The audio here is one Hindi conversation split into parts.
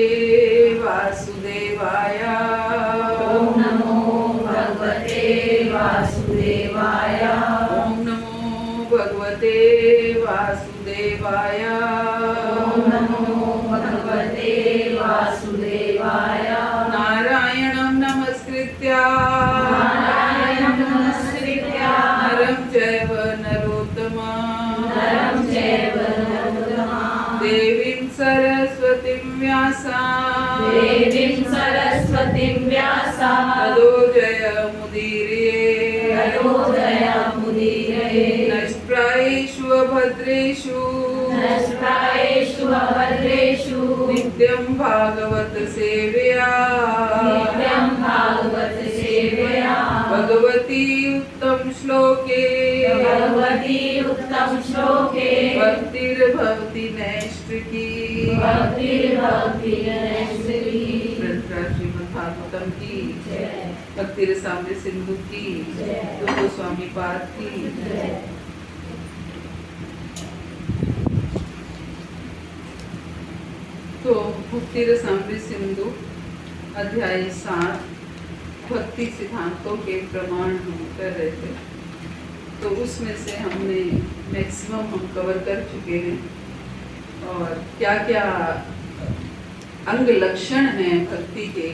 भगवते वासुदेवाय। ओम नमो भगवते वासुदेवाय। ओम नमो भगवते वासुदेवाय। ओम नमो भगवते वासुदेवाय। नारायणं नमस्कृत्य नारायणं नमस्कृत्य नरं चैव नरोत्तमं नरं चैव नरोत्तमं देवीं सरस्वतीं व्यासं देवीं सरस्वतीं व्यासं ततो जयमुदीरये ततोदयमुदीरये। नष्प्रायेषु अभद्रेषु नष्प्रायेषु अभद्रेषु नित्यं भागवत सेवया नित्यं भागवत सेवया भगवती उत्तम श्लोके भगवती उत्तम श्लोके भक्तिर्भवति नैष्ठिकी। भक्तिर्भवति नैष्ठिकी। श्रीमद्भागवतम की जय। भक्ति रसामृत सिंधु की जय। गोस्वामी पाद की जय। तो भक्ति रसामृत सिंधु अध्याय 7 भक्ति सिद्धांतों के प्रमाण हम कर रहे थे। तो उसमें से हमने मैक्सिमम हम कवर कर चुके हैं और क्या क्या अंग लक्षण हैं भक्ति के।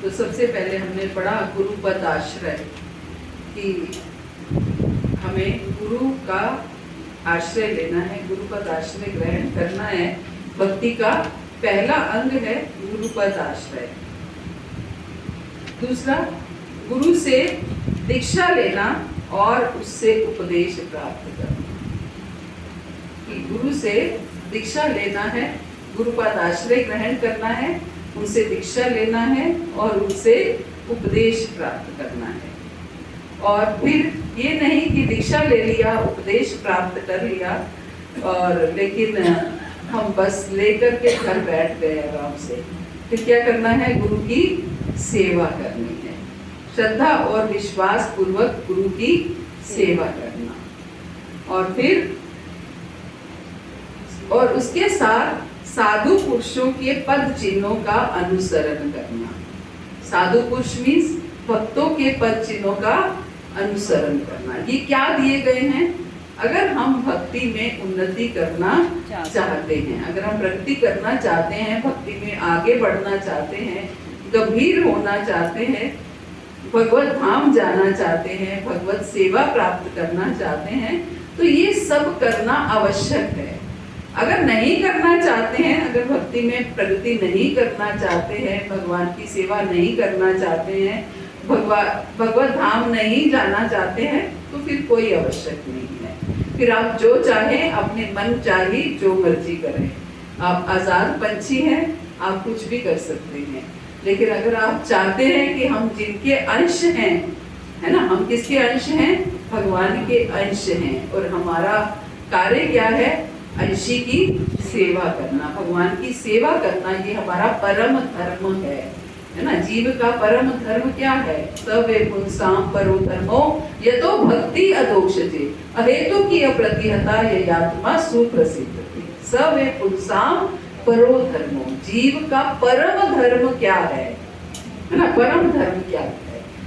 तो सबसे पहले हमने पढ़ा गुरुपद आश्रय कि हमें गुरु का आश्रय लेना है, गुरुपद आश्रय ग्रहण करना है। भक्ति का पहला अंग है गुरुपद आश्रय। दूसरा गुरु से दीक्षा लेना और उससे उपदेश प्राप्त करना। कि गुरु से दीक्षा लेना है, गुरुपद आश्रय ग्रहण करना है, उनसे दीक्षा लेना है और उनसे उपदेश प्राप्त करना है। और फिर ये नहीं कि दीक्षा ले लिया, उपदेश प्राप्त कर लिया और लेकिन हम बस लेकर के घर बैठ गए आराम से। फिर क्या करना है? गुरु की सेवा करनी है, श्रद्धा और विश्वास पूर्वक गुरु की सेवा करना। और उसके साथ साधु पुरुषों के पद चिन्हों का अनुसरण करना। साधु पुरुष मीन्स भक्तों के पद चिन्हों का अनुसरण करना। ये क्या दिए गए हैं? अगर हम भक्ति में उन्नति करना चाहते हैं, अगर हम प्रगति करना चाहते हैं, भक्ति में आगे बढ़ना चाहते हैं, गंभीर होना चाहते हैं, भगवत धाम जाना चाहते हैं, भगवत सेवा प्राप्त करना चाहते हैं, तो ये सब करना आवश्यक है। अगर नहीं करना चाहते हैं, अगर भक्ति में प्रगति नहीं करना चाहते हैं, भगवान की सेवा नहीं करना चाहते हैं, भगवत धाम नहीं जाना चाहते हैं, तो फिर कोई आवश्यक नहीं है। फिर आप जो चाहें, अपने मन चाही जो मर्जी करें। आप आजाद पंछी हैं, आप कुछ भी कर सकते हैं। लेकिन अगर आप चाहते हैं कि हम जिनके अंश हैं, है ना, हम किसके अंश हैं? भगवान के अंश हैं। और हमारा कार्य क्या है? अंशी की सेवा करना, भगवान की सेवा करना। ये हमारा परम धर्म है ना। जीव का परम धर्म क्या है? सवे पुंसाम परो धर्मो यतो भक्ति अदोक्षते अहेतु की अप्रतिहता ययात्मा सुप्रसिद्ध। सवे पुंसाम परो धर्मो, जीव का परम धर्म क्या है ना? परम धर्म क्या है?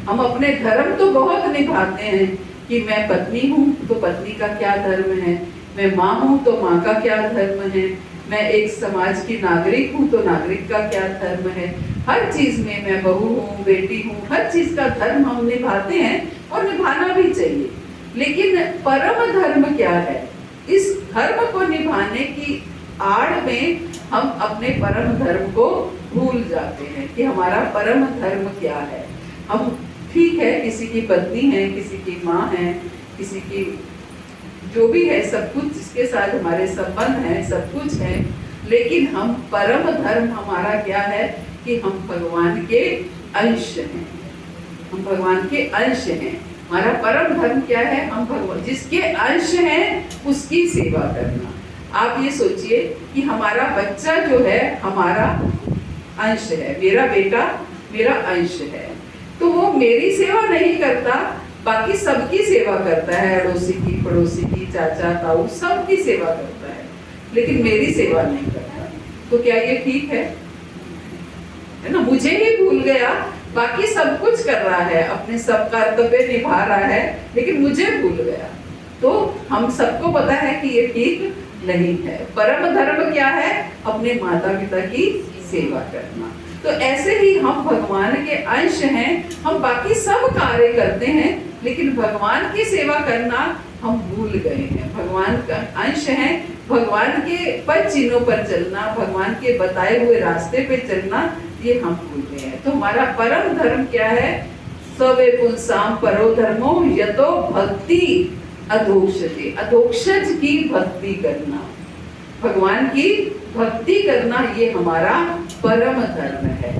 हम अपने धर्म तो बहुत निभाते हैं कि मैं पत्नी हूँ तो पत्नी का क्या धर्म है, मैं माँ हूँ तो माँ का क्या धर्म है, मैं एक समाज की नागरिक हूँ तो नागरिक का क्या धर्म है। हर चीज में मैं बहू हूँ, बेटी हूँ, हर चीज का धर्म हम निभाते हैं और निभाना भी चाहिए। लेकिन परम धर्म क्या है? इस धर्म को निभाने की आड़ में हम अपने परम धर्म को भूल जाते हैं कि हमारा परम धर्म क्या है। हम ठीक है, किसी की पत्नी है, किसी की माँ है, किसी की जो भी है, सब कुछ जिसके साथ हमारे संबंध हैं, सब कुछ है। लेकिन हम परम धर्म हमारा क्या है? कि हम भगवान के अंश हैं। हम भगवान के अंश हैं। हमारा परम धर्म क्या है? हम भगवान जिसके अंश हैं उसकी सेवा करना। आप ये सोचिए कि हमारा बच्चा जो है हमारा अंश है, मेरा बेटा मेरा अंश है, तो वो मेरी सेवा नहीं करता, बाकी सबकी सेवा करता है। अड़ोसी की, पड़ोसी की, चाचा ताऊ सबकी सेवा करता है, लेकिन मेरी सेवा नहीं करता। तो क्या ये ठीक है? है ना, मुझे ही भूल गया, बाकी सब कुछ कर रहा है, अपने सब कर्तव्य निभा रहा है, लेकिन मुझे भूल गया। तो हम सबको पता है कि ये ठीक नहीं है। परम धर्म क्या है? अपने माता पिता की सेवा करना। तो ऐसे ही हम भगवान के अंश हैं, हम बाकी सब कार्य करते हैं, लेकिन भगवान की सेवा करना हम भूल गए हैं। भगवान का अंश है, भगवान के पद चिन्हों पर चलना, भगवान के बताए हुए रास्ते पे चलना, ये हम भूल गए हैं। तो हमारा परम धर्म क्या है? सवे पुंसाम परो धर्मो यतो भक्ति अधोक्षते, अधोक्षज की भक्ति करना, भगवान की भक्ति करना, ये हमारा परम धर्म है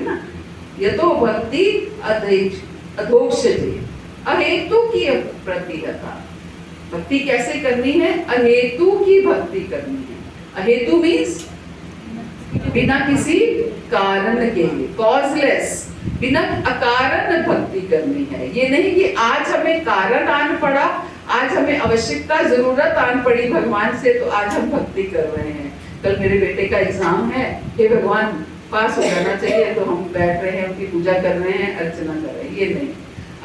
ना। यतो भक्ति अधोक्षते, अहेतु की प्रतिहता। भक्ति कैसे करनी है? अहेतु की भक्ति करनी है। अहेतु मीन्स बिना किसी कारण के, कॉजलेस, बिना अकारण भक्ति करनी है। ये नहीं कि आज हमें कारण आन पड़ा, आज हमें आवश्यकता जरूरत आन पड़ी भगवान से, तो आज हम भक्ति कर रहे हैं। कल मेरे बेटे का एग्जाम है, हे भगवान पास हो जाना चाहिए, तो हम बैठ रहे हैं, उनकी पूजा कर रहे हैं, अर्चना कर रहे हैं। ये नहीं,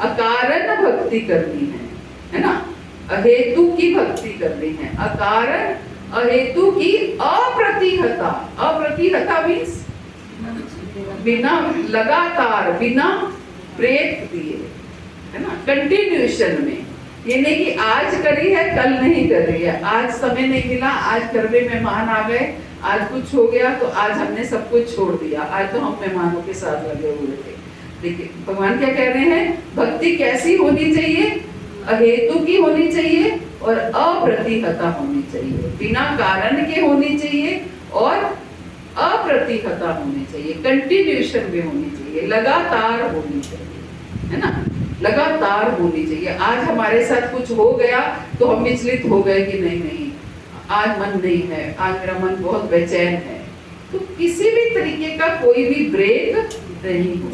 अकारण भक्ति करनी है ना। अहेतु की भक्ति करनी है, अकारण अहेतु की अप्रतिहता। अप्रतिहता मीन्स बिना लगातार, बिना ब्रेक दिए, है ना, कंटिन्यूएशन में। ये नहीं कि आज करी है कल नहीं कर रही है, आज समय नहीं मिला, आज घर में मेहमान आ गए, आज कुछ हो गया तो आज हमने सब कुछ छोड़ दिया, आज तो हम मेहमानों के साथ लगे हुए थे। देखिए भगवान क्या कह रहे हैं? भक्ति कैसी होनी चाहिए? अहेतु की होनी चाहिए और अप्रतिहता होनी चाहिए, बिना कारण के होनी चाहिए और अप्रतिहता होनी चाहिए, कंटिन्यूएशन में होनी चाहिए, लगातार होनी चाहिए, है ना, लगातार होनी चाहिए। आज हमारे साथ कुछ हो गया तो हम विचलित हो गए कि नहीं, आज मन नहीं है, आज मेरा मन बहुत बेचैन है, तो किसी भी तरीके का कोई भी ब्रेक नहीं हो,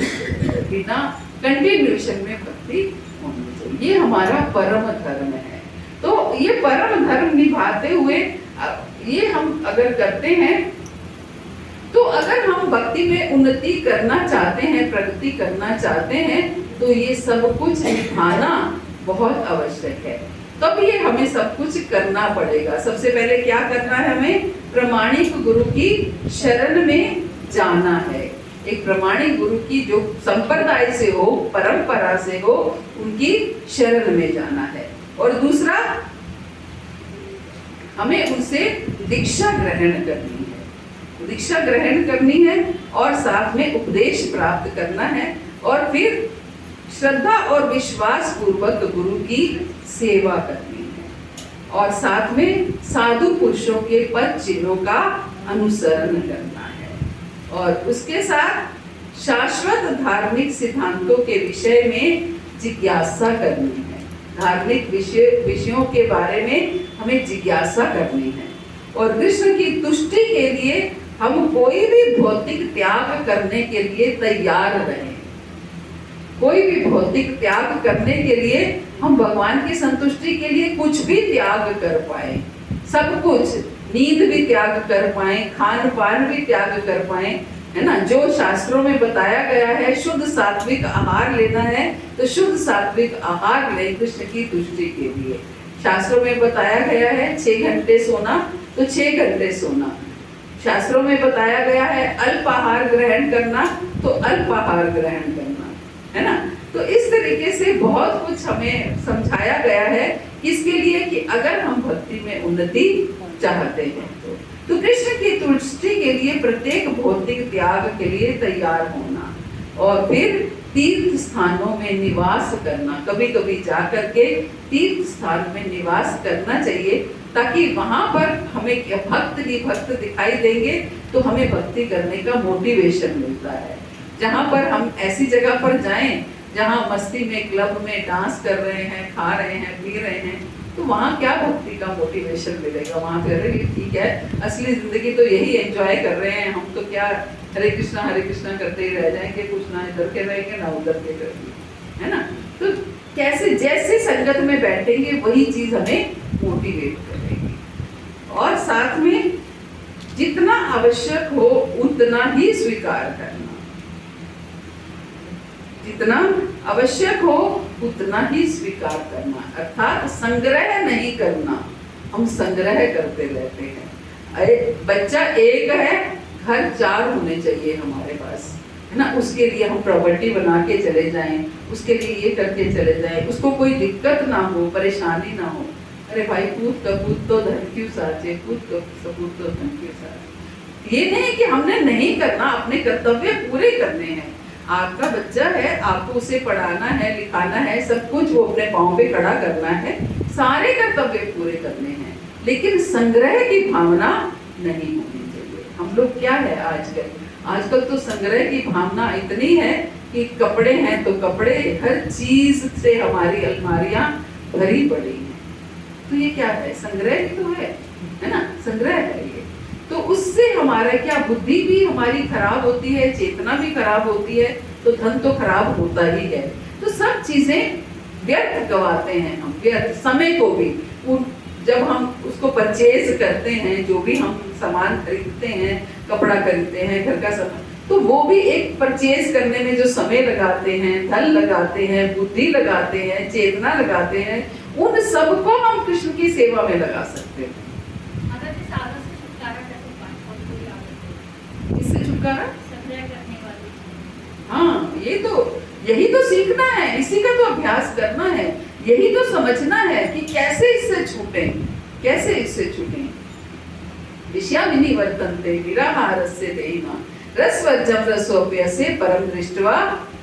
बिना कंटिन्यूएशन में भक्ति होनी चाहिए। ये हमारा परम धर्म है। तो ये परम धर्म निभाते हुए ये हम अगर करते हैं, तो अगर हम भक्ति में उन्नति करना चाहते हैं, प्रगति करना चाहते हैं, तो ये सब कुछ निभाना बहुत आवश्यक है। तब ये हमें सब कुछ करना पड़ेगा। सबसे पहले क्या करना है? हमें प्रमाणिक गुरु की शरण में जाना है। एक प्रमाणिक गुरु की जो संप्रदाय से हो, परंपरा से हो, उनकी शरण में जाना है। और दूसरा, हमें उनसे दीक्षा ग्रहण करनी है, दीक्षा ग्रहण करनी है और साथ में उपदेश प्राप्त करना है, और फिर श्रद्धा और विश्वास पूर्वक गुरु की सेवा करनी है, और साथ में साधु पुरुषों के पद चिन्हों का अनुसरण करना है, और उसके साथ शाश्वत धार्मिक सिद्धांतों के विषय में जिज्ञासा करनी है। धार्मिक विषयों के बारे में हमें जिज्ञासा करनी है, और कृष्ण की तुष्टि के लिए हम कोई भी भौतिक त्याग करने के लिए तैयार रहें। कोई भी भौतिक त्याग करने के लिए हम भगवान की संतुष्टि के लिए कुछ भी त्याग कर पाए, सब कुछ, नींद भी त्याग कर पाए, खान पान भी त्याग कर पाए, है ना। जो शास्त्रों में बताया गया है शुद्ध सात्विक आहार लेना है, तो शुद्ध सात्विक आहार लें कृष्ण की तुष्टि के लिए। शास्त्रों में बताया गया है 6 घंटे सोना, तो 6 घंटे सोना। शास्त्रों में बताया गया है अल्प आहार ग्रहण करना, तो अल्प आहार ग्रहण करना, है ना। तो इस तरीके से बहुत कुछ हमें समझाया गया है, किसके लिए? कि अगर हम भक्ति में उन्नति चाहते हैं तो कृष्ण की तुष्टि के लिए प्रत्येक भौतिक त्याग के लिए तैयार होना, और फिर तीर्थ स्थानों में निवास करना। कभी कभी जाकर के तीर्थ स्थान में निवास करना चाहिए, ताकि वहां पर हमें भक्त ही भक्त दिखाई देंगे, तो हमें भक्ति करने का मोटिवेशन मिलता है। जहाँ पर हम ऐसी जगह पर जाएं जहाँ मस्ती में, क्लब में डांस कर रहे हैं, खा रहे हैं, पी रहे हैं, तो वहाँ क्या भक्ति का मोटिवेशन मिलेगा? वहाँ पे अरे ठीक है, असली जिंदगी तो यही एंजॉय कर रहे हैं, हम तो क्या हरे कृष्णा करते ही रह जाएंगे, कुछ ना इधर के रहेंगे ना उधर के करेंगे, है ना। तो कैसे, जैसे संगत में बैठेंगे वही चीज हमें मोटिवेट करेगी, और साथ में जितना आवश्यक हो उतना ही स्वीकार करना। जितना आवश्यक हो उतना ही स्वीकार करना, अर्थात संग्रह नहीं करना। हम संग्रह करते रहते हैं। अरे बच्चा एक है, घर 4 होने चाहिए हमारे पास, है ना। उसके लिए हम प्रॉपर्टी बना के चले जाएं, उसके लिए ये करके चले जाएं, उसको कोई दिक्कत ना हो, परेशानी ना हो। अरे भाई पूत कपूत तो धन क्यों साचे, पूत कपूत तो धन क्यों साचे। ये नहीं कि हमने नहीं करना, अपने कर्तव्य पूरे करने हैं। आपका बच्चा है, आपको उसे पढ़ाना है, लिखाना है, सब कुछ वो अपने पाँव पे खड़ा करना है, सारे कर्तव्य पूरे करने हैं, लेकिन संग्रह की भावना नहीं होनी चाहिए। हम लोग क्या है आजकल तो संग्रह की भावना इतनी है कि कपड़े हैं तो कपड़े, हर चीज से हमारी अलमारियां भरी पड़ी हैं। तो ये क्या है? संग्रह ही तो है ना, संग्रह है ये। तो उससे हमारा क्या, बुद्धि भी हमारी खराब होती है, चेतना भी खराब होती है, तो धन तो खराब होता ही है। तो सब चीजें व्यर्थ गवाते हैं हम, व्यर्थ समय को भी। जब हम उसको परचेज करते हैं, जो भी हम सामान खरीदते हैं, कपड़ा खरीदते हैं, घर का सामान, तो वो भी एक परचेज करने में जो समय लगाते हैं, धन लगाते हैं, बुद्धि लगाते हैं, चेतना लगाते हैं, उन सबको हम कृष्ण की सेवा में लगा सकते हैं। इससे छुटकारा, हाँ, यही तो सीखना है, इसी का तो अभ्यास करना है, यही तो समझना है कि कैसे इससे छूटें। विषया विनिवर्तन्ते निराहारस्य देहिना रसवर्जं रसोप्यसे परम दृष्ट्वा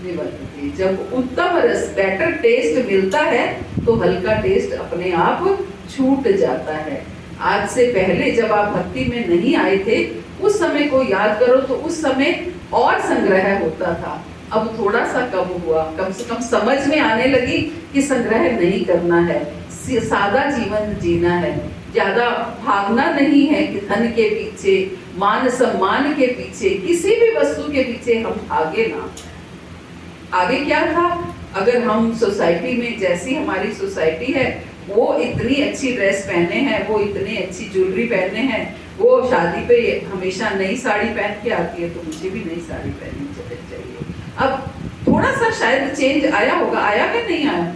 निवर्तते। जब उत्तम रस, बेटर टेस्ट मिलता है तो हल्का टेस्ट अपने आप छूट जाता है। आज से पहले जब आप भक्ति में नहीं आए थे, उस समय को याद करो तो उस समय और संग्रह होता था। अब थोड़ा सा कम हुआ, कम से कम समझ में आने लगी कि संग्रह नहीं करना है, सादा जीवन जीना है, ज्यादा भागना नहीं है कि धन के पीछे, मान सम्मान के पीछे, किसी भी वस्तु के पीछे हम भागे ना। आगे क्या था, अगर हम सोसाइटी में, जैसी हमारी सोसाइटी है, वो इतनी अच्छी ड्रेस पहने हैं, वो इतनी अच्छी ज्वेलरी पहने हैं, वो शादी पे हमेशा नई साड़ी पहन के आती है, तो मुझे भी नई साड़ी पहननी चाहिए। अब थोड़ा सा शायद चेंज आया होगा, आया कि नहीं आया,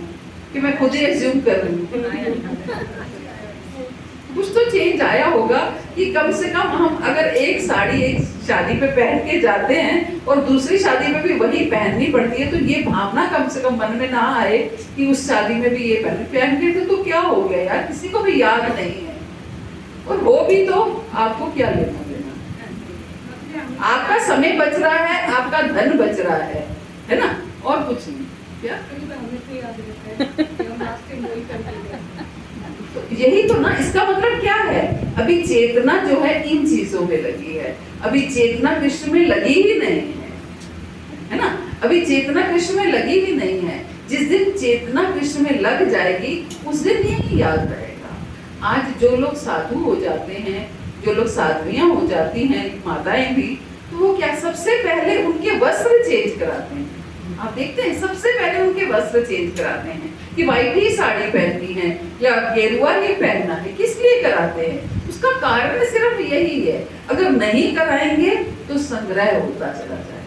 कि मैं खुद ही एज्यूम कर रही हूँ। कुछ तो चेंज आया होगा कि कम से कम हम अगर एक साड़ी एक शादी पे पहन के जाते हैं और दूसरी शादी में भी वही पहननी पड़ती है, तो ये भावना कम से कम मन में ना आए कि उस शादी में भी ये पहन के थे तो क्या हो गया यार, किसी को भी याद नहीं है, और हो भी तो आपको क्या लेना देना। आपका समय बच रहा है, आपका धन बच रहा है ना, और कुछ नहीं। क्या तो यही तो ना, इसका मतलब क्या है, अभी चेतना जो है इन चीजों में लगी है, अभी चेतना कृष्ण में लगी ही नहीं है ना, अभी चेतना कृष्ण में लगी ही नहीं है। जिस दिन चेतना कृष्ण में लग जाएगी, उस दिन यही याद रहेगा। आज जो लोग साधु हो जाते हैं, जो लोग साध्वियां हो जाती हैं, माताएं भी, तो वो क्या, सबसे पहले उनके वस्त्र चेंज कराते हैं। आप देखते हैं, सबसे पहले उनके वस्त्र चेंज कराते हैं कि व्हाइट ही साड़ी पहननी है या गेरुआ ही पहनना है। किस लिए कराते हैं? उसका कारण सिर्फ यही है, अगर नहीं कराएंगे तो संग्रह होता चला जाएगा।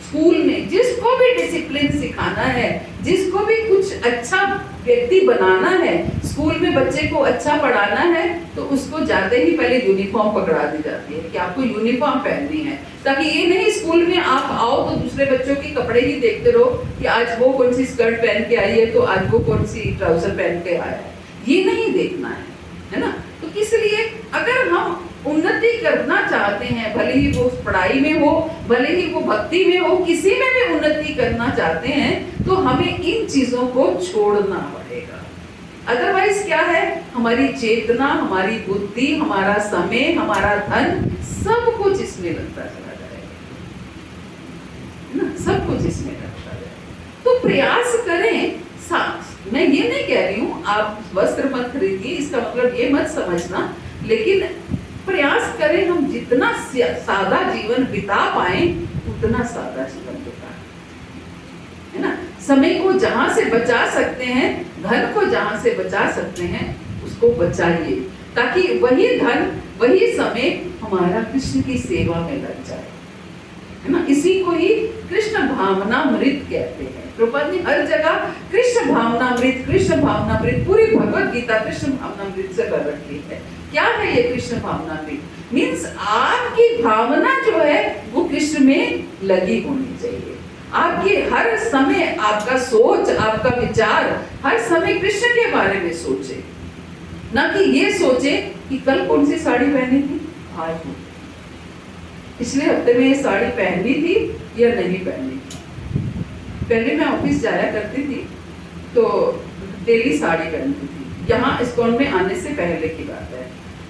स्कूल में जिसको भी डिसिप्लिन सिखाना है, जिसको भी कुछ अच्छा व्यक्ति बनाना है, स्कूल में बच्चे को अच्छा पढ़ाना है, तो उसको जाते ही पहले यूनिफॉर्म पकड़ा दी जाती है कि आपको यूनिफॉर्म पहननी है, ताकि ये नहीं स्कूल में आप आओ तो दूसरे बच्चों के कपड़े ही देखते रहो कि आज वो कौन सी स्कर्ट पहन के आई है तो आज वो कौन सी ट्राउजर पहन के आया है, ये नहीं देखना है ना। तो इसलिए अगर हम उन्नति करना चाहते हैं, भले ही वो पढ़ाई में हो, भले ही वो भक्ति में हो, किसी में भी उन्नति करना चाहते हैं, तो हमें इन चीजों को छोड़ना पड़ेगा। अदरवाइज क्या है, हमारी चेतना, हमारी बुद्धि, हमारा समय, हमारा धन, सब कुछ इसमें लगता चला जाएगा ना, सब कुछ इसमें लगता जाएगा। तो प्रयास करें। मैं ये नहीं कह रही हूँ आप वस्त्र मत खरीदिए, इसका मतलब ये मत समझना, लेकिन प्रयास करें हम जितना सादा जीवन बिता पाए उतना सादा जीवन बिताएं, है ना। समय को जहां से बचा सकते हैं, धन को जहां से बचा सकते हैं, उसको बचाइए, ताकि वही धन, वही समय हमारा कृष्ण की सेवा में लग जाए। है ना। इसी को ही कृष्ण भावनामृत कहते हैं। प्रभुपाद ने हर जगह कृष्ण भावनामृत पूरी भगवत गीता कृष्ण भावनामृत से भर रखी है। क्या है ये कृष्ण भावनामृत? मीन्स आपकी भावना जो है वो कृष्ण में लगी होनी चाहिए। आपकी हर समय आपका सोच, आपका विचार हर समय कृष्ण के बारे में सोचे, ना कि ये सोचे कि कल कौन सी साड़ी पहनी थी, आज हो पिछले हफ्ते में ये साड़ी पहनी थी या नहीं पहनी थी। पहले मैं ऑफिस जाया करती थी तो डेली साड़ी पहनती थी। यहाँ इस्कॉन में आने से पहले की बात है।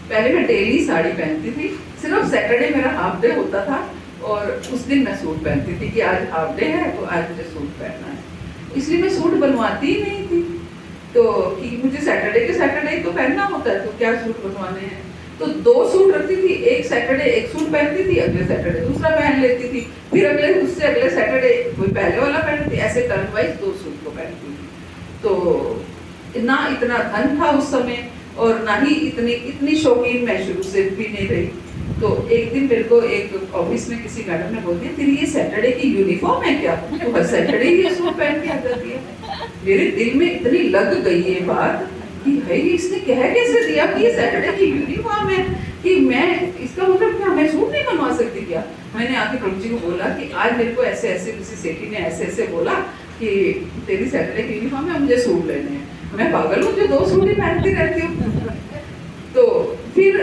पहले मैं डेली साड़ी पहनती थी, सिर्फ सैटरडे मेरा हाफ डे होता था और उस दिन मैं सूट पहनती थी कि आज हाफ डे है तो आज मुझे सूट पहनना है। इसलिए मैं सूट बनवाती ही नहीं थी, तो कि मुझे सैटरडे के सैटरडे तो पहनना होता है, तो क्या सूट बनवाने हैं। तो 2 सूट रखती थी, एक सैटरडे एक सूट पहनती थी, अगले सैटरडे दूसरा पहन लेती थी, फिर उससे अगले सैटरडे कोई पहले वाला पहनती, ऐसे टर्न वाइज 2 सूट को पहनती थी। तो ना इतना धन था उस समय और ना ही इतनी शौकीन मैं शुरू से भी नहीं रही। तो एक दिन मेरे को एक ऑफिस में किसी मैडम ने बोल दिया, तेरी ये सैटरडे की यूनिफॉर्म है क्या? तो हर सैटरडे ये सूट पहन के आ जाती है। मेरे दिल में इतनी लग गई ये बात कि भाई इसने कह कैसे दिया कि ये सैटरडे की यूनिफॉर्म है, कि मैं इसका मतलब क्या मैं सूट नहीं बनवा सकती क्या? मैंने आके प्रभु जी को बोला कि आज मेरे को ऐसे ऐसे किसी सेठी ने ऐसे ऐसे बोला कि तेरी सैटरडे की यूनिफॉर्म है, मुझे सूट लेने हैं। मैं पागल हूँ जो 2 सूट ही पहनती रहती हूँ। तो फिर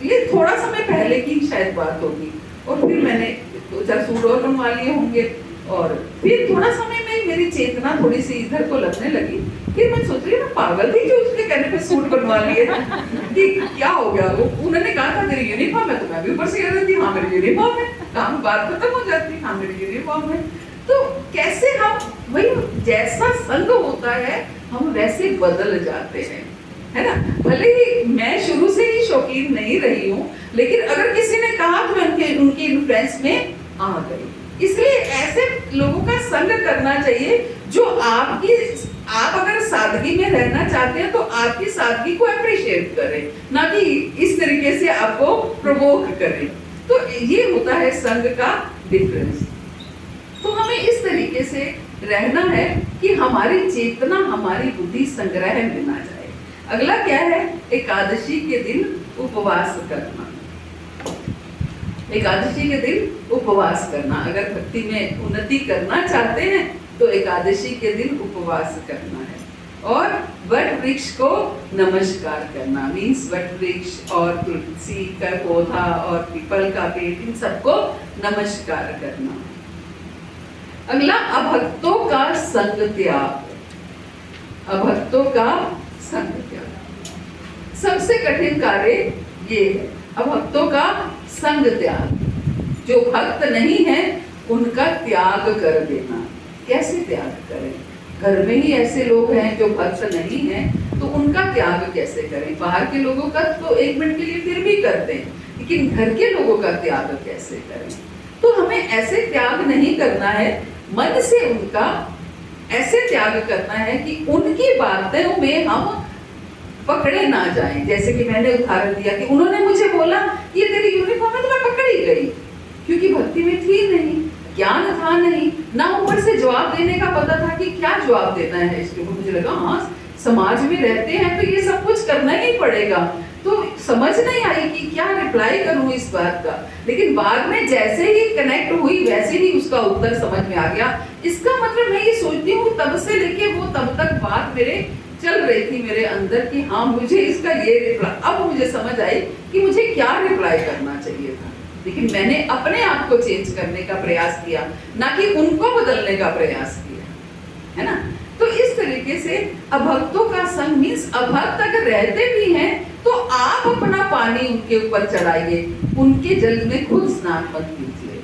ये थोड़ा समय पहले की शायद बात होगी और फिर मैंने 2-4 सूट और बनवा लिए होंगे और फिर थोड़ा समय में मेरी चेतना थोड़ी सी इधर को लगने लगी। फिर मैं सोच रही मैं पागल थी जो उसके कहने पे सूट बनवा लिए कि क्या हो गया। वो उन्होंने कहा था तेरी यूनिफॉर्म है, तो मैं भी ऊपर से कह रही थी हाँ मेरी यूनिफॉर्म है, काम बात खत्म हो जाती, हाँ मेरी यूनिफॉर्म है। तो कैसे हम वही जैसा संग होता है हम वैसे बदल जाते हैं, है ना। भले ही मैं शुरू से ही शौकीन नहीं रही हूँ, लेकिन अगर किसी ने कहा तो मैं उनके इन्फ्लुएंस में आ गई। इसलिए ऐसे लोगों का संग करना चाहिए जो आप अगर सादगी में रहना चाहते हैं तो आपकी सादगी को अप्रिशिएट करें, ना कि इस तरीके से आपको प्रोवोक करें। तो ये होता है संग का डिफरेंस। तो हमें इस तरीके से रहना है कि हमारी चेतना, हमारी बुद्धि संग्रह में ना जाए। अगला क्या है? एकादशी के दिन उपवास करना। एकादशी के दिन उपवास करना। अगर भक्ति में उन्नति करना चाहते हैं तो एकादशी के दिन उपवास करना है। और वट वृक्ष को नमस्कार करना, मीन्स वट वृक्ष और तुलसी का पौधा और पीपल का पेड़, इन सबको नमस्कार करना। अगला अभक्तों का संग त्याग। अभक्तों का संग त्याग सबसे कठिन कार्य ये है, अभक्तों का संग त्याग। जो भक्त नहीं है उनका त्याग कर देना। कैसे त्याग करें? घर में ही ऐसे लोग हैं जो भक्त नहीं हैं, तो उनका त्याग कैसे करें? बाहर के लोगों का तो 1 मिनट के लिए फिर भी करते हैं, लेकिन घर के लोगों का त्याग कैसे करें? तो हमें ऐसे त्याग नहीं करना है, मन से उनका ऐसे त्याग करना है कि उनकी बातों में हम पकड़े ना जाएं। जैसे कि मैंने उदाहरण दिया कि उन्होंने मुझे बोला ये तेरी यूनिफॉर्म है, तो मैं पकड़ी गई क्योंकि भक्ति में थी नहीं, ज्ञान था नहीं, ना ऊपर से जवाब देने का पता था कि क्या जवाब देना है इसके ऊपर। मुझे लगा हाँ समाज में रहते हैं तो ये सब कुछ करना ही पड़ेगा, तो समझ नहीं आई कि क्या रिप्लाई करूं इस बात का। लेकिन बाद में जैसे ही कनेक्ट हुई वैसे ही उसका उत्तर समझ में आ गया। इसका मतलब मैं ये सोचती हूँ तब से लेके वो तब तक बात मेरे चल रही थी मेरे अंदर कि हाँ मुझे इसका ये रिप्लाई, अब मुझे समझ आई कि मुझे क्या रिप्लाई करना चाहिए था। लेकिन मैंने अपने आप को चेंज करने का प्रयास किया, ना कि उनको बदलने का प्रयास किया, है ना। तो इस तरीके से अभक्तों का संग मीन्स अभक्त अगर रहते भी हैं तो आप अपना पानी उनके ऊपर चढ़ाइए, उनके जल में खुद स्नान मत कीजिए,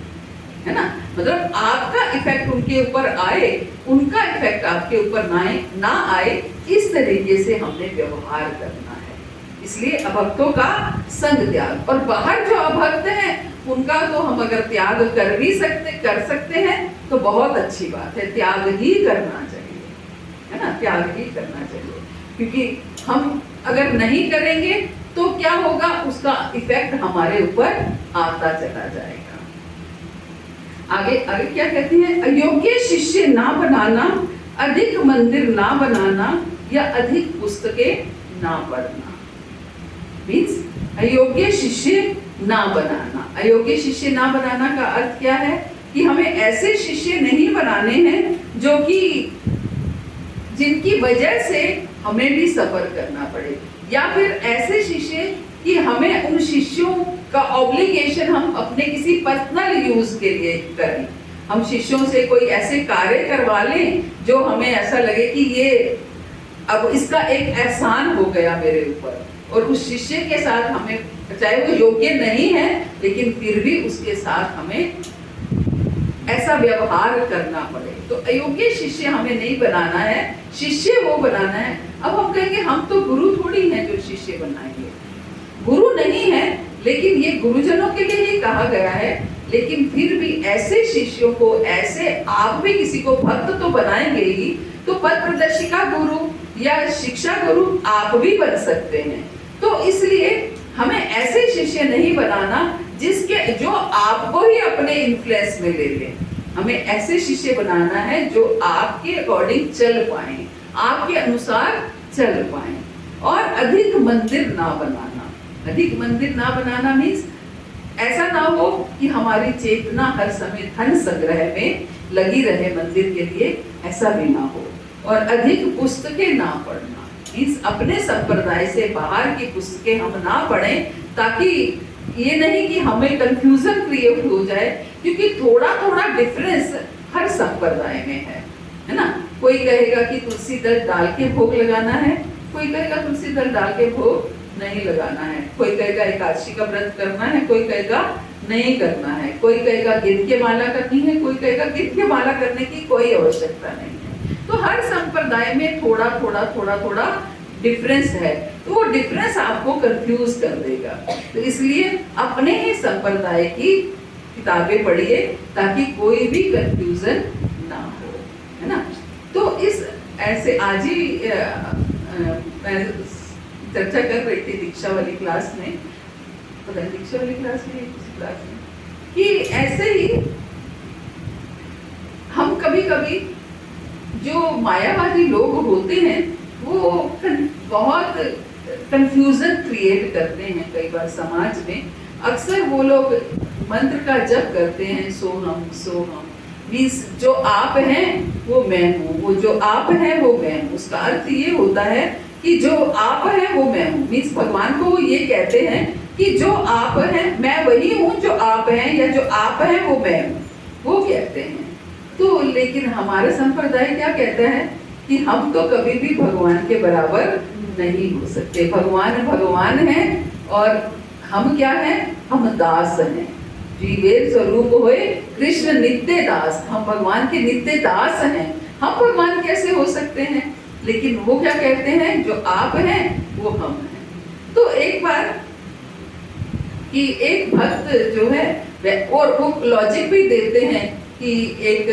है ना। मतलब आपका इफेक्ट उनके ऊपर आए, उनका इफेक्ट आपके ऊपर ना आए, इस तरीके से हमने व्यवहार करना है। इसलिए अभक्तों का संग त्याग। और बाहर जो अभक्त हैं उनका तो हम अगर त्याग कर सकते हैं तो बहुत अच्छी बात है, त्याग ही करना चाहिए, है ना, त्याग ही करना चाहिए। क्योंकि हम अगर नहीं करेंगे तो क्या होगा, उसका इफेक्ट हमारे ऊपर आता चला जाएगा। आगे आगे क्या कहती है, अयोग्य शिष्य ना बनाना, अधिक मंदिर ना बनाना या अधिक पुस्तकें ना पढ़ना। मीन्स अयोग्य शिष्य ना बनाना। अयोग्य शिष्य ना बनाना का अर्थ क्या है कि हमें ऐसे शिष्य नहीं बनाने हैं जो कि जिनकी वजह से हमें भी सफर करना पड़े, या फिर ऐसे शिष्य कि हमें उन शिष्यों का ऑब्लिगेशन हम अपने किसी पर्सनल यूज के लिए करें। हम शिष्यों से कोई ऐसे कार्य करवा लें जो हमें ऐसा लगे कि ये अब इसका एक एहसान हो गया मेरे ऊपर, और उस शिष्य के साथ हमें, चाहे वो योग्य नहीं है लेकिन फिर भी उसके साथ हमें ऐसा व्यवहार करना पड़े। तो अयोग्य शिष्य हमें नहीं बनाना है, शिष्य वो बनाना है। अब हम कहेंगे हम तो गुरु थोड़ी हैं जो शिष्य बनाएंगे, गुरु नहीं है, लेकिन ये गुरुजनों के लिए ही कहा गया है। लेकिन फिर भी ऐसे शिष्यों को, ऐसे आप भी किसी को भक्त तो बनाएंगे ही, तो पथ प्रदर्शिका गुरु या शिक्षा गुरु आप भी बन सकते हैं। तो इसलिए हमें ऐसे शिष्य नहीं बनाना जिसके जो आपको ही अपने इन्फ्लुएंस में ले ले। हमें ऐसे शिष्य बनाना है जो आपके अकॉर्डिंग चल पाए, आपके अनुसार चल पाए। और अधिक मंदिर ना बनाना। अधिक मंदिर ना बनाना मीन्स ऐसा ना हो कि हमारी चेतना हर समय धन संग्रह में लगी रहे मंदिर के लिए, ऐसा भी ना हो। और अधिक पुस्तकें ना पढ़ना मीन्स अपने संप्रदाय से बाहर की पुस्तकें हम ना पढ़ें, ताकि ये नहीं कि हमें कंफ्यूजन क्रिएट हो जाए, क्योंकि थोड़ा थोड़ा डिफरेंस हर संप्रदाय में है ना। कोई कहेगा कि तुलसी दल डाल के भोग लगाना है, कोई कहेगा तुलसी दल डाल के भोग नहीं लगाना है, कोई कहेगा एकादशी का व्रत करना है, कोई कहेगा नहीं करना है, कोई कहेगा गिन के माला करनी है, कोई कहेगा गिन के माला करने की कोई आवश्यकता नहीं है। तो हर संप्रदाय में थोड़ा थोड़ा डिफरेंस है, तो वो डिफरेंस आपको कंफ्यूज कर देगा। तो इसलिए अपने ही संप्रदाय की किताबें पढ़िए ताकि कोई भी कंफ्यूजन ना हो, है ना। तो इस ऐसे आज ही मैं चर्चा कर रही थी दीक्षा वाली क्लास में, पता नहीं दीक्षा वाली क्लास में किसी क्लास में, कि ऐसे ही हम कभी कभी जो मायावादी लोग होते हैं वो बहुत कंफ्यूजन क्रिएट करते हैं कई बार समाज में। अक्सर वो लोग मंत्र का जप करते हैं, सोहम सोहम मीन्स जो आप हैं वो मैं हूँ, वो जो आप हैं वो मैं हूँ। उसका अर्थ ये होता है कि जो आप हैं वो मैं हूँ, मीन्स भगवान को वो ये कहते हैं कि जो आप हैं मैं वही हूँ जो आप हैं, या जो आप हैं वो मैं हूँ, वो कहते हैं। तो लेकिन हमारा संप्रदाय क्या कहता है कि हम तो कभी भी भगवान के बराबर नहीं हो सकते। भगवान भगवान है और हम क्या हैं, हम दास हैं। जीवेर स्वरूप होए कृष्ण नित्य दास, हम भगवान के नित्य दास हैं। हम भगवान कैसे हो सकते हैं? लेकिन वो क्या कहते हैं, जो आप हैं वो हम हैं। तो एक बार कि एक भक्त जो है, और वो लॉजिक भी देते हैं कि एक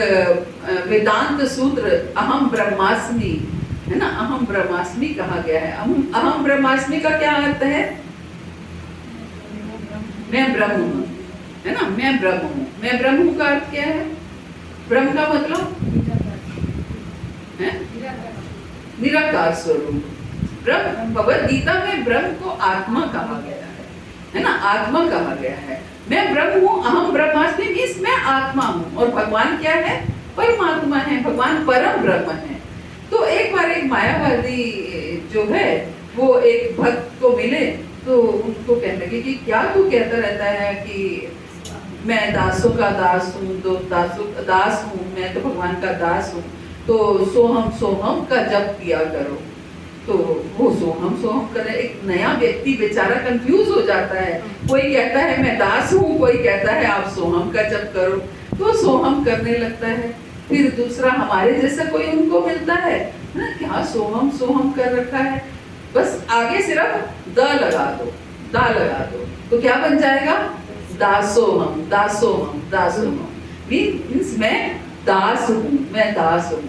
वेदांत सूत्र अहम ब्रह्मास्मि है ना, अहम ब्रह्मास्मि कहा गया है। अहम ब्रह्मास्मि का क्या अर्थ है? मैं ब्रह्म हूँ, है ना, मैं ब्रह्म हूँ। मैं ब्रह्म हूँ का अर्थ क्या है? ब्रह्म का मतलब है निराकार स्वरूप। ब्रह्म, भगवद गीता में ब्रह्म को आत्मा कहा गया है ना, आत्मा कहा गया है। मैं ब्रह्म हूँ, अहम ब्रह्मास्मि मीन्स मैं आत्मा हूँ, और भगवान क्या है? परमात्मा है, भगवान परम ब्रह्म है। तो एक बार एक मायावादी जो है वो एक भक्त को मिले, तो उनको कहने लगे कि क्या तू कहता रहता है कि मैं दासों का दास हूँ, तो दास हूँ, मैं तो भगवान का दास हूँ, तो सोहम सोहम का जप किया करो। तो वो सोहम सोहम करे। एक नया व्यक्ति बेचारा कंफ्यूज हो जाता है, कोई कहता है मैं दास हूँ, कोई कहता है आप सोहम का जप करो, तो सोहम करने लगता है। फिर दूसरा हमारे जैसा कोई उनको मिलता है ना, क्या सोहम सोहम कर रखा है, बस आगे सिर्फ द लगा दो, दा लगा दो, तो क्या बन जाएगा? दासोहम दासोहम दासोहम मीन्स मैं दास हूँ, मैं दास हूँ।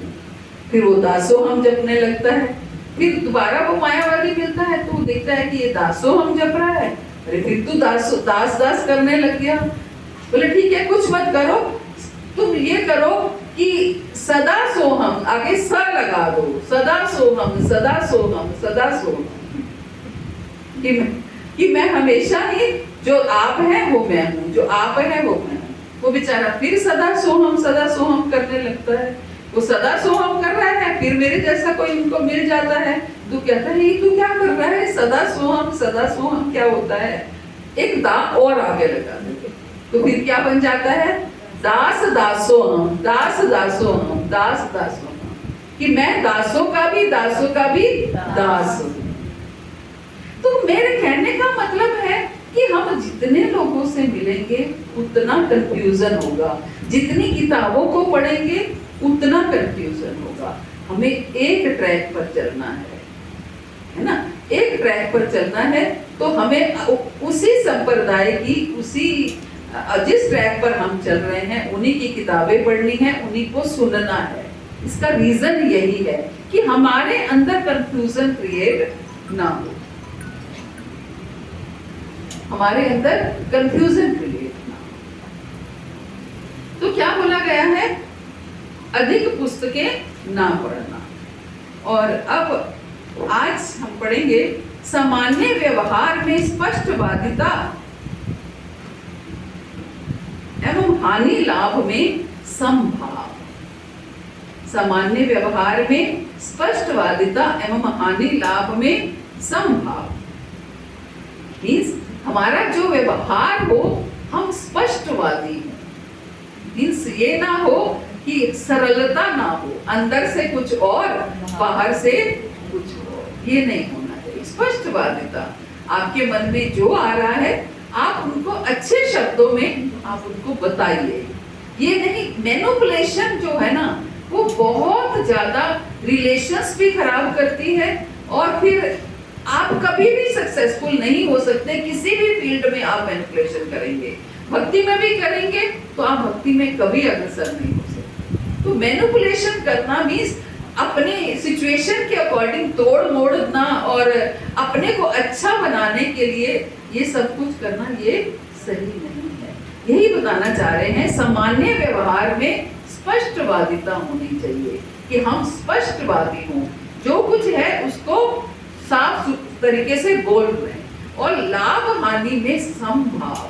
फिर वो दासोहम जपने लगता है। फिर दोबारा वो मायावादी मिलता है तो देखता है कि ये दासोहम जप रहा है। अरे फिर तू दास दास करने लग गया। बोले ठीक है कुछ मत करो, तुम ये करो कि सदा सोहम, आगे स लगा दो, सदा सोहम सदा सोहम सदा सोहम, कि मैं हमेशा ही जो आप हैं वो मैं हूँ, जो आप हैं वो मैं हूँ। वो बेचारा फिर सदा सोहम करने लगता है। वो सदा सोहम कर रहा है, फिर मेरे जैसा कोई उनको मिल जाता है तो कहता है ये तू क्या कर रहा है, सदा सोहम क्या होता है, एक दा और आगे लगा देंगे तो फिर क्या बन जाता है, दास दासोहम, दास दासोहम, दास दासोहम, कि मैं दासों का भी दास हूँ। तो मेरे कहने का मतलब है कि हम जितने लोगों से मिलेंगे उतना कंफ्यूजन होगा, जितनी किताबों को पढ़ेंगे उतना कंफ्यूजन होगा। हमें एक ट्रैक पर चलना है ना, एक ट्रैक पर चलना है तो हमें उसी संप्रदाय की, उसी जिस ट्रैक पर हम चल रहे हैं उन्हीं की किताबें पढ़नी है, उन्हीं को सुनना है। इसका रीजन यही है कि हमारे अंदर कंफ्यूजन क्रिएट ना हो, हमारे अंदर कंफ्यूजन क्रिएट ना हो। तो क्या बोला गया है, अधिक पुस्तकें ना पढ़ना। और अब आज हम पढ़ेंगे सामान्य व्यवहार में स्पष्टवादिता एवं हानि लाभ में समभाव। सामान्य व्यवहार में स्पष्टवादिता एवं हानि लाभ में समभाव मीन्स हमारा जो व्यवहार हो हम स्पष्टवादी हो, मीन्स ये ना हो कि सरलता ना हो, अंदर से कुछ और बाहर से कुछ और, ये नहीं होना चाहिए। स्पष्टवादिता, आपके मन में जो आ रहा है आप उनको अच्छे शब्दों में आप उनको बताइए। ये नहीं, मैनिपुलेशन जो है ना वो बहुत ज्यादा रिलेशंस भी खराब करती है और फिर आप कभी भी सक्सेसफुल नहीं हो सकते। किसी भी फील्ड में आप मैनिपुलेशन करेंगे, भक्ति में भी करेंगे तो आप भक्ति में कभी अग्रसर नहीं हो सकते। तो मैनिपुलेशन करना मीन्स अपने सिचुएशन के अकॉर्डिंग तोड़ मोड़ना और अपने को अच्छा बनाने के लिए ये सब कुछ करना, ये सही नहीं है। यही बताना चाह रहे हैं, सामान्य व्यवहार में स्पष्टवादिता होनी चाहिए कि हम स्पष्टवादी हों, जो कुछ है उसको साफ तरीके से बोल रहे हैं। और लाभ हानि में समभाव,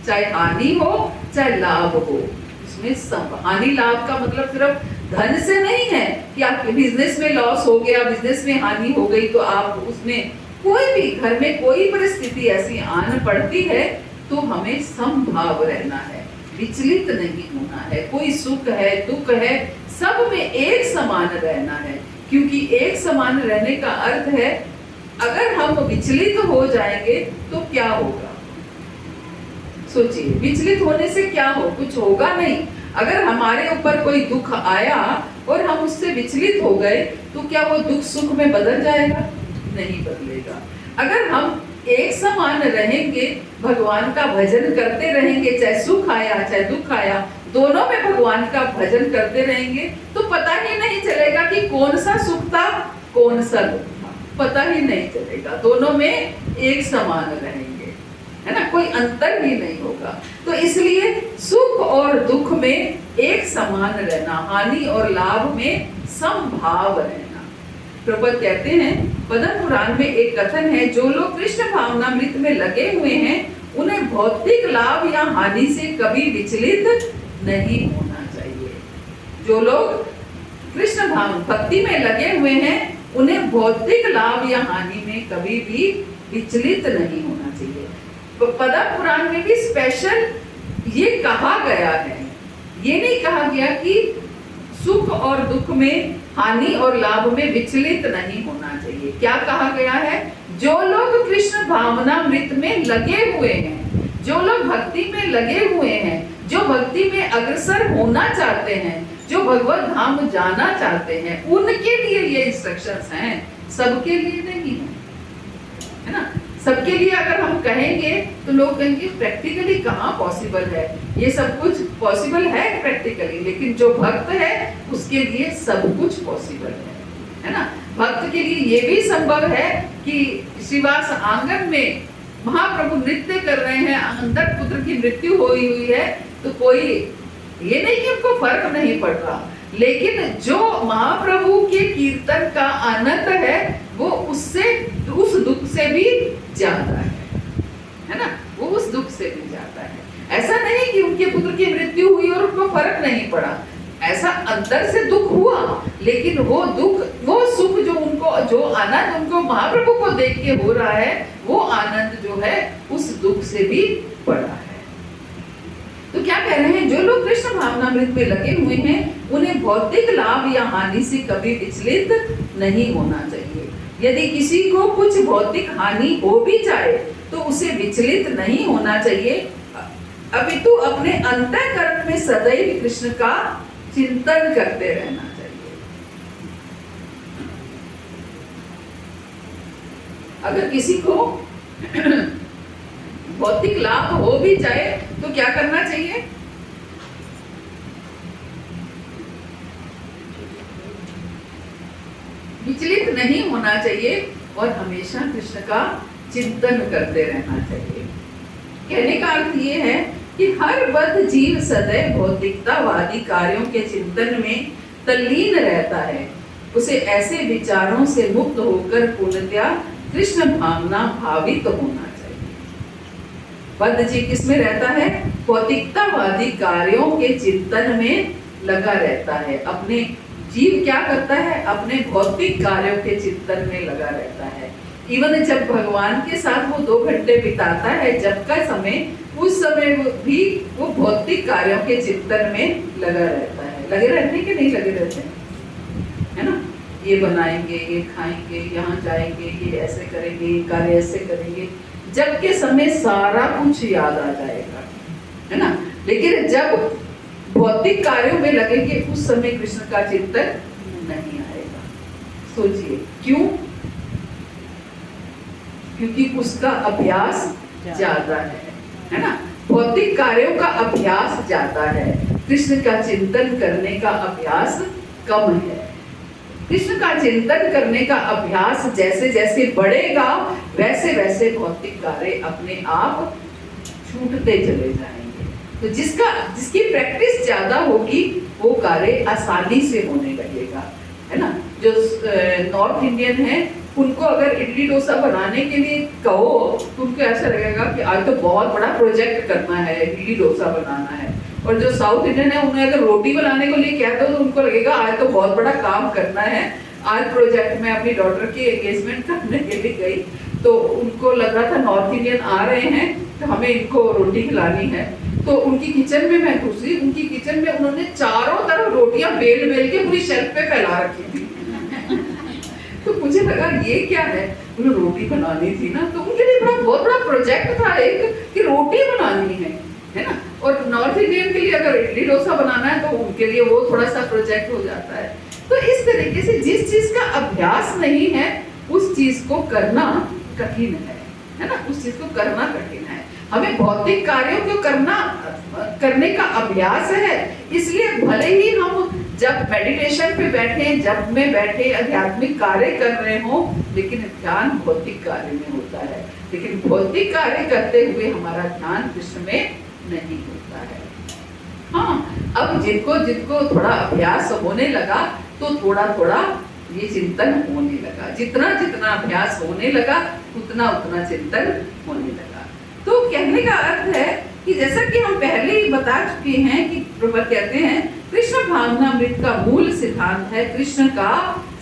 चाहे हानि हो चाहे लाभ हो, इसमें हानि लाभ का मतलब सिर्फ धन से नहीं है कि आपके बिजनेस में लॉस हो गया, बिजनेस में हानि हो गई तो आप उसमें, कोई भी घर में कोई परिस्थिति ऐसी आन पड़ती है तो हमें समभाव रहना है, विचलित नहीं होना है। कोई सुख है दुख है सब में एक समान रहना है, क्योंकि एक समान रहने का अर्थ है अगर हम विचलित हो जाएंगे तो क्या होगा, सोचिए, विचलित होने से क्या हो, कुछ होगा नहीं। अगर हमारे ऊपर कोई दुख आया और हम उससे विचलित हो गए तो क्या वो दुख सुख में बदल जाएगा, नहीं बदलेगा। अगर हम एक समान रहेंगे, भगवान का भजन करते रहेंगे, चाहे सुख आया चाहे दुख आया दोनों में भगवान का भजन करते रहेंगे तो पता ही नहीं चलेगा कि कौन सा सुख था कौन सा दुख था, पता ही नहीं चलेगा, दोनों में एक समान रहेंगे, है ना, कोई अंतर ही नहीं होगा। तो इसलिए सुख और दुख में एक समान रहना, हानि और लाभ में समभाव रहना। प्रभुपाद कहते हैं, पद्म पुराण में एक कथन है, जो लोग कृष्ण भावनामृत में लगे हुए हैं उन्हें भौतिक लाभ या हानि से कभी विचलित नहीं होना चाहिए। जो लोग कृष्ण भाव भक्ति में लगे हुए हैं उन्हें भौतिक लाभ या हानि में कभी भी विचलित नहीं होना चाहिए। पद्म पुराण में भी स्पेशल ये कहा गया है, ये नहीं कहा गया कि सुख और दुख में, हानि और लाभ में विचलित नहीं होना चाहिए। क्या कहा गया है, जो लोग कृष्ण भावनामृत में लगे हुए हैं, जो लोग भक्ति में लगे हुए हैं, जो भक्ति में अग्रसर होना चाहते हैं, जो भगवत धाम जाना चाहते हैं, उनके लिए ये इंस्ट्रक्शंस हैं, सबके लिए नहीं है ना। सबके लिए अगर हम कहेंगे तो लोग कहेंगे प्रैक्टिकली कहाँ पॉसिबल है, ये सब कुछ पॉसिबल है प्रैक्टिकली, लेकिन जो भक्त है उसके लिए सब कुछ पॉसिबल है ना। भक्त के लिए ये भी संभव है कि श्रीवास आंगन में महाप्रभु नृत्य कर रहे हैं, अंदर पुत्र की मृत्यु हुई है तो कोई ये नहीं कि उनको फर्क नहीं पड़ रहा, लेकिन जो महाप्रभु के कीर्तन का आनंद है वो उससे, उस दुख से भी ज्यादा है ना, वो उस दुख से भी ज्यादा है। ऐसा नहीं कि उनके पुत्र की मृत्यु हुई और उनको फर्क नहीं पड़ा, ऐसा अंदर से दुख हुआ, लेकिन वो दुख, वो सुख जो उनको, जो आनंद उनको महाप्रभु को देख के हो रहा है, वो आनंद जो है उस दुख से भी बड़ा है। तो क्या कह रहे हैं, जो लोग कृष्ण भावनामृत में लगे हुए हैं उन्हें भौतिक लाभ या हानि से कभी विचलित नहीं होना चाहिए। यदि किसी को कुछ भौतिक हानि हो भी जाए तो उसे विचलित नहीं होना चाहिए, अपितु अपने अंतःकरण में सदैव कृष्ण का चिंतन करते रहना चाहिए। अगर किसी को भौतिक लाभ हो भी जाए तो क्या करना चाहिए? विचलित नहीं होना चाहिए और हमेशा कृष्ण का चिंतन करते रहना चाहिए। कहने का अर्थ ये है कि हर बद्ध जीव सदैव भौतिकतावादी कार्यों के चिंतन में तल्लीन रहता है। उसे ऐसे विचारों से मुक्त होकर पूर्णतया कृष्ण भावना भावित होना चाहिए। बद्ध जीव किसमें रहता है? भौतिकतावादी कार्यों के चिंतन में लगा रहता है। अपने जीव क्या करता है? अपने भौतिक कार्यों के चिंतन में लगा रहता है। इवन जब भगवान के साथ वो 2 घंटे बिताता है, जब का समय, उस समय भी वो भौतिक कार्यों के चिंतन में लगा रहता है। लगे रहते हैं कि नहीं लगे रहते हैं, है ना? ये बनाएंगे, ये खाएंगे, यहाँ जाएंगे, ये ऐसे करेंगे, ये कार्य ऐसे करेंगे, जब के समय सारा कुछ याद आ जाएगा, है ना? लेकिन जब भौतिक कार्यों में लगेंगे उस समय कृष्ण का चिंतन नहीं आएगा। सोचिए क्यों? क्योंकि उसका अभ्यास ज्यादा है ना? भौतिक कार्यों का अभ्यास ज्यादा है, कृष्ण का चिंतन करने का अभ्यास कम है। कृष्ण का चिंतन करने का अभ्यास जैसे जैसे बढ़ेगा वैसे वैसे भौतिक कार्य अपने आप छूटते चले जाएंगे। तो जिसकी प्रैक्टिस ज्यादा होगी वो कार्य आसानी से होने लगेगा, है ना? जो नॉर्थ इंडियन है उनको अगर इडली डोसा बनाने के लिए कहो तो उनको ऐसा लगेगा कि आज तो बहुत बड़ा प्रोजेक्ट करना है, इडली डोसा बनाना है। और जो साउथ इंडियन है उन्हें अगर रोटी बनाने को लिए कहते हो तो उनको लगेगा आज तो बहुत बड़ा काम करना है। आज प्रोजेक्ट में अपनी डॉटर की एंगेजमेंट करने के लिए गई तो उनको लग रहा था नॉर्थ इंडियन आ रहे हैं तो हमें इनको रोटी खिलानी है। तो उनकी किचन में मैं घुसी, उनकी किचन में उन्होंने चारों तरफ रोटियां बेल बेल के पूरी शेल्फ पे फैला रखी थी। तो मुझे लगा ये क्या है, उन्हें रोटी बनानी थी ना, तो उनके लिए बहुत बड़ा प्रोजेक्ट था एक कि रोटी बनानी है ना? और नॉर्थ इंडियन के लिए अगर इडली डोसा बनाना है तो उनके लिए वो थोड़ा सा प्रोजेक्ट हो जाता है। तो इस तरीके से जिस चीज का अभ्यास नहीं है उस चीज को करना कठिन है ना? उस चीज को करना कठिन है। हमें भौतिक कार्यों को करने का अभ्यास है, इसलिए भले ही हम जब मेडिटेशन पे बैठे, जब में बैठे आध्यात्मिक कार्य कर रहे हो, लेकिन ध्यान भौतिक कार्य में होता है। लेकिन भौतिक कार्य करते हुए हमारा ध्यान कृष्ण में नहीं होता है। हाँ, अब जिनको थोड़ा अभ्यास होने लगा तो थोड़ा थोड़ा ये चिंतन होने लगा। जितना जितना अभ्यास होने लगा उतना उतना चिंतन होने लगा। तो कहने का अर्थ है कि जैसा कि हम पहले ही बता चुके हैं कि प्रभुपाद कहते हैं कृष्ण भावनामृत का मूल सिद्धांत है कृष्ण का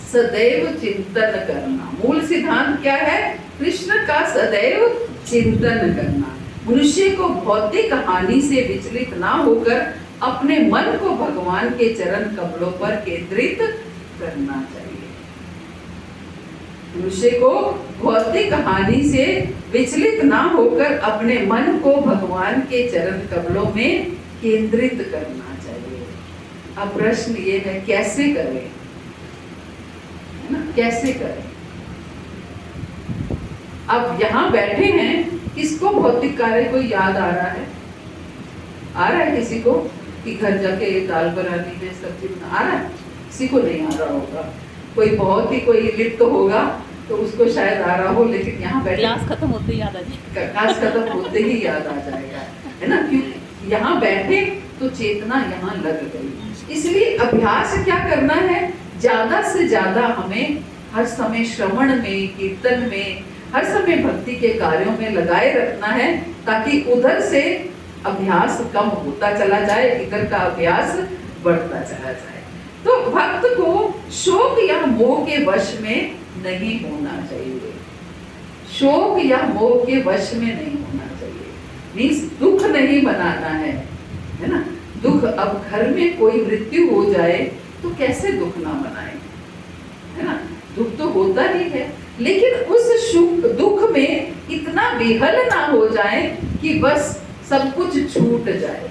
सदैव चिंतन करना। मूल सिद्धांत क्या है? कृष्ण का सदैव चिंतन करना। मनुष्य को भौतिक हानि से विचलित ना होकर अपने मन को भगवान के चरण कमलों पर केंद्रित करना चाहिए। मनुष्य को भौतिक हानि से विचलित ना होकर अपने मन को भगवान के चरण कमलों में केंद्रित करना चाहिए। अब प्रश्न ये है कैसे करें, है ना? कैसे करें? अब यहाँ बैठे हैं, किसको भौतिक कार्य कोई याद आ रहा है? आ रहा है किसी को कि घर जाके दाल बनानी है, सब्जी बना? आ रहा है? किसी को नहीं आ रहा होगा। कोई बहुत ही कोई लिप्त होगा तो उसको शायद आ रहा हो, लेकिन यहाँ बैठे क्लास खत्म होते ही याद आ जाएगा। क्लास खत्म होते ही याद आ जाएगा, है ना? क्योंकि यहाँ बैठे तो चेतना यहाँ लग गई। इसलिए अभ्यास क्या करना है, ज्यादा से ज्यादा हमें हर समय श्रवण में, कीर्तन में, हर समय भक्ति के कार्यों में लगाए रखना है, ताकि उधर से अभ्यास कम होता चला जाए, इधर का अभ्यास बढ़ता चला जाए। तो भक्त को शोक या मोह के वश में नहीं होना चाहिए, शोक या मोह के वश में नहीं होना चाहिए। मीन्स दुख नहीं मनाना है ना। दुख, अब घर में कोई मृत्यु हो जाए तो कैसे दुख ना मनाए, है ना। दुख तो होता ही है, लेकिन उस दुख में इतना विहल ना हो जाए कि बस सब कुछ छूट जाए,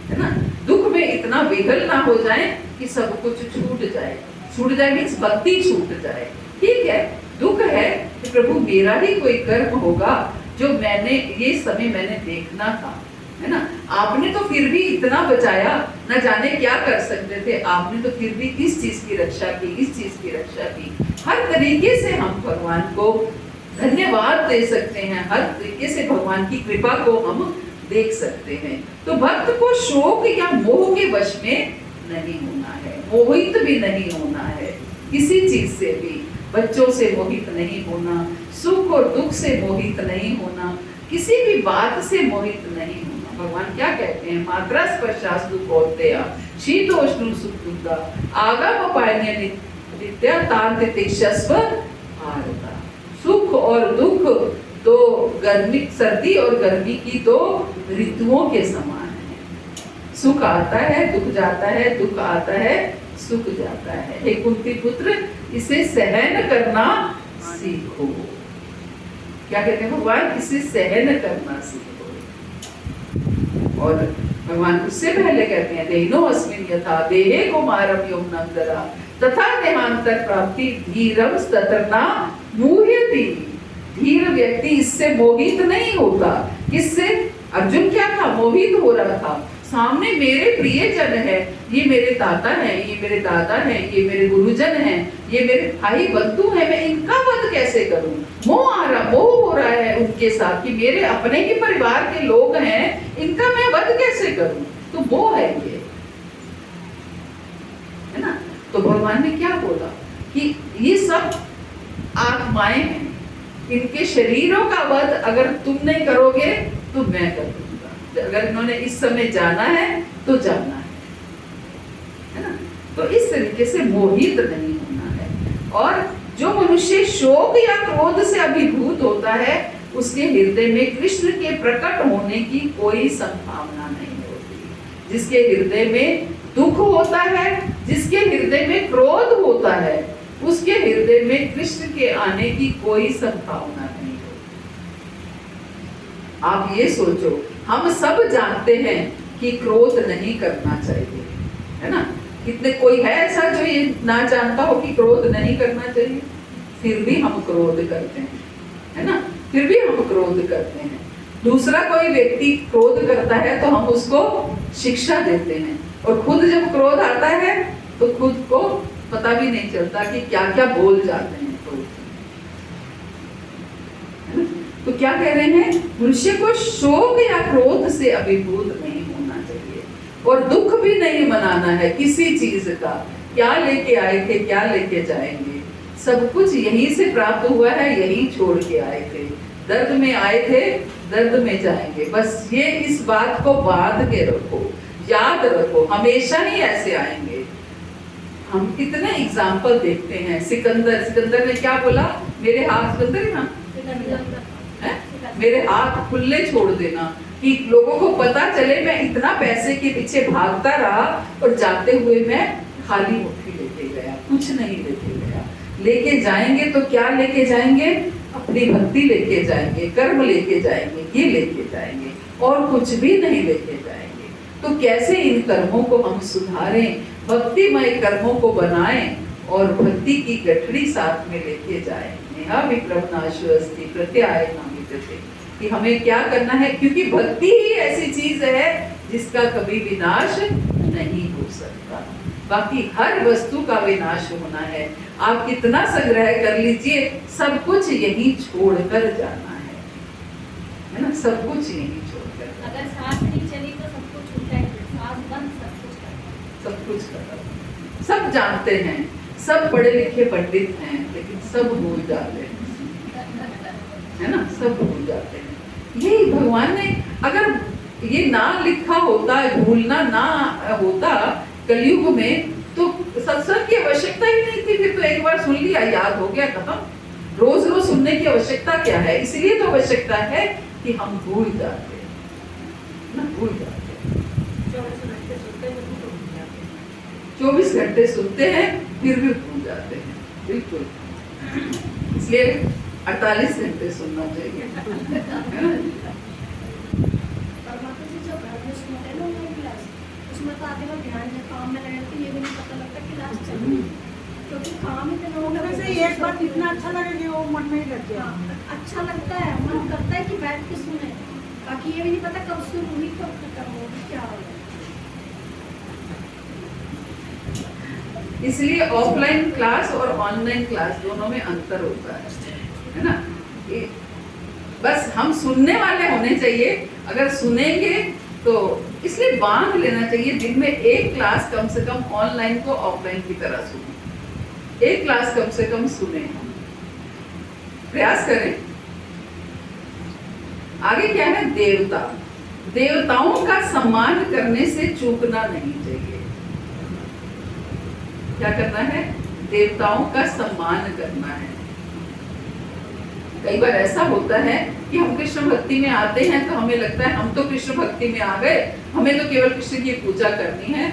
है ना। दुख में इतना विहल ना हो जाए कि सब कुछ छूट जाए। छूट जाए मीन्स भक्ति छूट जाए। ठीक है, दुख है कि प्रभु मेरा ही कोई कर्म होगा जो ये समय मैंने देखना था, है ना। आपने तो फिर भी इतना बचाया, न जाने क्या कर सकते थे, आपने तो फिर भी इस चीज की रक्षा की, इस चीज की रक्षा की। हर तरीके से हम भगवान को धन्यवाद दे सकते हैं, हर तरीके से भगवान की कृपा को हम देख सकते हैं। तो भक्त को शोक या मोह के वश में नहीं होना है, मोहित भी नहीं होना है किसी चीज से भी। बच्चों से मोहित नहीं होना, सुख और दुख से मोहित नहीं होना, किसी भी बात से मोहित नहीं होना। भगवान क्या कहते हैं, मात्रा स्पर्शास्तु कौन्तेय शीतोष्ण सुख दुःखा आगम पायन्य नित्या तान्ति तिष्ठस्व आरता। सुख और दुख दो गर्मी, सर्दी और गर्मी की दो ऋतुओं के समान है। सुख आता है, दुख जाता है, दुख आता है, सुख जाता है। हे कुंती पुत्र, इसे सहन करना सीखो। क्या कहते हैं भगवान, इसे सहन करना सीखो। और भगवान उससे पहले कहते हैं, देहिनो अस्मिन् यथा देहे कौमारं यौवनं जरा तथा देहांतर प्राप्ति धीरं तत्रना मुह्यति। धीर व्यक्ति इससे मोहित नहीं होता। किससे? अर्जुन क्या था, मोहित हो रहा था। सामने मेरे प्रियजन है, ये मेरे ताता है, ये मेरे दादा है, ये मेरे गुरुजन है, ये मेरे भाई बंधु है, मैं इनका वध कैसे करूं। मोह हो रहा है उनके साथ कि मेरे अपने ही परिवार के लोग हैं, इनका मैं वध कैसे करूं। तो मोह है ये, है ना। तो भगवान ने क्या बोला कि ये सब आत्माएं हैं, इनके शरीरों का वध अगर तुम नहीं करोगे तो मैं कर दूंगा। अगर इन्होंने इस समय जाना है तो जाना है ना। तो इस तरीके से मोहित नहीं होना है। और जो मनुष्य शोक या क्रोध से अभिभूत होता है, उसके हृदय में कृष्ण के प्रकट होने की कोई संभावना नहीं होती। जिसके हृदय में दुख होता है, जिसके हृदय में क्रोध होता है, उसके हृदय में कृष्ण के आने की कोई संभावना नहीं होती। आप ये सोचो, हम सब जानते हैं कि क्रोध नहीं करना चाहिए, है ना। कितने कोई है ऐसा जो ये ना जानता हो कि क्रोध नहीं करना चाहिए, फिर भी हम क्रोध करते हैं, है ना। फिर भी हम क्रोध करते हैं। दूसरा कोई व्यक्ति क्रोध करता है तो हम उसको शिक्षा देते हैं, और खुद जब क्रोध आता है तो खुद को पता भी नहीं चलता कि क्या क्या बोल जाते हैं। तो क्या कह रहे हैं, मनुष्य को शोक या क्रोध से अभिभूत नहीं होना चाहिए, और दुख भी नहीं मनाना है किसी चीज का। क्या लेके आए थे, क्या लेके जाएंगे, सब कुछ यहीं से प्राप्त हुआ है, यहीं छोड़ के आए थे। दर्द में आए थे, दर्द में जाएंगे। बस ये इस बात को बांध के रखो, याद रखो, हमेशा ही ऐसे आएंगे। हम कितने एग्जाम्पल देखते हैं। सिकंदर ने क्या बोला, मेरे हाथ सिकंदर ना मेरे हाथ खुले छोड़ देना, कि लोगों को पता चले मैं इतना पैसे के पीछे भागता रहा और जाते हुए मैं खाली मुट्ठी लेके गया, कुछ नहीं लेके गया। लेके जाएंगे तो क्या लेके जाएंगे, अपनी भक्ति लेके जाएंगे, कर्म लेके जाएंगे, ये लेके जाएंगे, और कुछ भी नहीं लेके जाएंगे। तो कैसे इन कर्मों को हम सुधारें, भक्तिमय कर्मों को बनाएं और भक्ति की गठरी साथ में लेके जाएं। नेहा विक्रमनाशु अस्ति प्रत्याय नामित्यते, कि हमें क्या करना है, क्योंकि भक्ति ही ऐसी चीज है जिसका कभी विनाश नहीं हो सकता। बाकी हर वस्तु का विनाश होना है। आप कितना संग्रह कर लीजिए, सब कुछ यहीं छोड़कर जाना है ना, सब कुछ यहीं छोड़कर। अगर सांस नहीं चली तो सब कुछ छूट जाएगा। कुछ खत्म। सब जानते हैं, सब पढ़े लिखे पंडित हैं, लेकिन सब भूल जाते हैं, है ना, सब भूल जाते हैं। यही भगवान ने, अगर ये ना लिखा होता, भूलना ना होता कलयुग में, तो सत्संग की आवश्यकता ही नहीं थी। फिर तो एक बार सुन लिया, याद हो गया, खत्म। रोज रोज सुनने की आवश्यकता क्या है? इसलिए तो आवश्यकता है कि हम भूल जाते हैं ना, भूल जाते हैं। 24 घंटे सुनते हैं फिर भी भूल जाते हैं, बिल्कुल। इसलिए 48 घंटे सुनना चाहिए, है ना। उसमें तो आगे ध्यान है, काम में लगे तो ये भी नहीं पता लगता कि क्लास चल रही है, क्योंकि काम ही इतना होगा। वैसे एक बात इतना अच्छा लगे कि वो मन में ही लग गया। अच्छा लगता है, मन करता है कि बैठ के सुने, बाकी ये भी नहीं पता कब शुरू हुई कब खत्म होगी, क्या होगा। इसलिए ऑफलाइन क्लास और ऑनलाइन क्लास दोनों में अंतर होता है ना। बस हम सुनने वाले होने चाहिए। अगर सुनेंगे तो इसलिए बांध लेना चाहिए, दिन में एक क्लास कम से कम ऑनलाइन को ऑफलाइन की तरह सुने, एक क्लास कम से कम सुने, प्रयास करें। आगे क्या है? देवता, देवताओं का सम्मान करने से चूकना नहीं चाहिए। क्या करना है? देवताओं का सम्मान करना है। कई बार ऐसा होता है कि हम कृष्ण भक्ति में आते हैं तो हमें लगता है हम तो कृष्ण भक्ति में आ गए, हमें तो केवल कृष्ण की पूजा करनी है,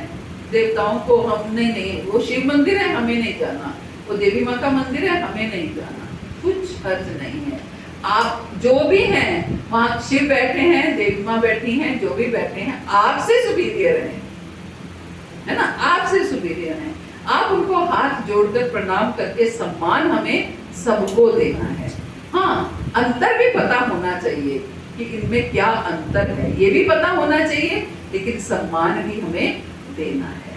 देवताओं को हमने नहीं, वो शिव मंदिर है हमें नहीं जाना, वो देवी माँ का मंदिर है हमें नहीं जाना। कुछ अर्थ नहीं है। आप जो भी हैं, वहाँ शिव बैठे हैं, देवी माँ बैठी हैं, जो भी बैठे हैं, आपसे सुपीरियर हैं, है ना, आपसे सुपीरियर हैं। आप उनको हाथ जोड़कर प्रणाम करके सम्मान हमें सबको देना है। हाँ, अंतर भी पता होना चाहिए कि इनमें क्या अंतर है, ये भी पता होना चाहिए, लेकिन सम्मान भी हमें देना है।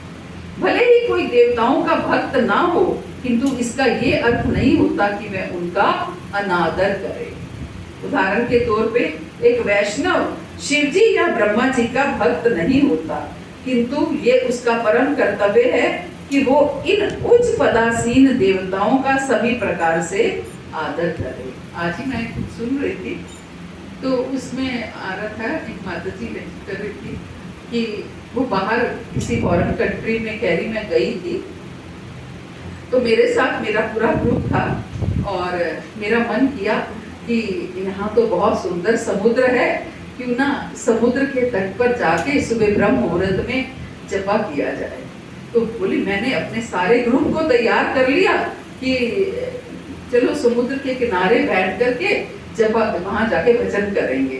भले ही कोई देवताओं का भक्त ना हो, किंतु इसका ये अर्थ नहीं होता कि मैं उनका अनादर करे। उदाहरण के तौर पे एक वैष्णव शिव जी या ब्रह्मा जी का भक्त नहीं होता, किंतु ये उसका परम कर्तव्य है कि वो इन उच्च पदासीन देवताओं का सभी प्रकार से आदर करे। आज ही मैं कुछ सुन रही थी तो उसमें आ रहा था, एक माता जी कर रही थी कि वो बाहर किसी फॉरेन कंट्री में कैरी में गई थी, तो मेरे साथ मेरा पूरा ग्रुप था और मेरा मन किया कि यहाँ तो बहुत सुंदर समुद्र है, क्यों ना समुद्र के तट पर जाके सुबह ब्रह्म मुहूर्त में जपा किया जाए। तो बोली, मैंने अपने सारे ग्रुप को तैयार कर लिया कि चलो समुद्र के किनारे बैठ करके जब वहां जाके भजन करेंगे।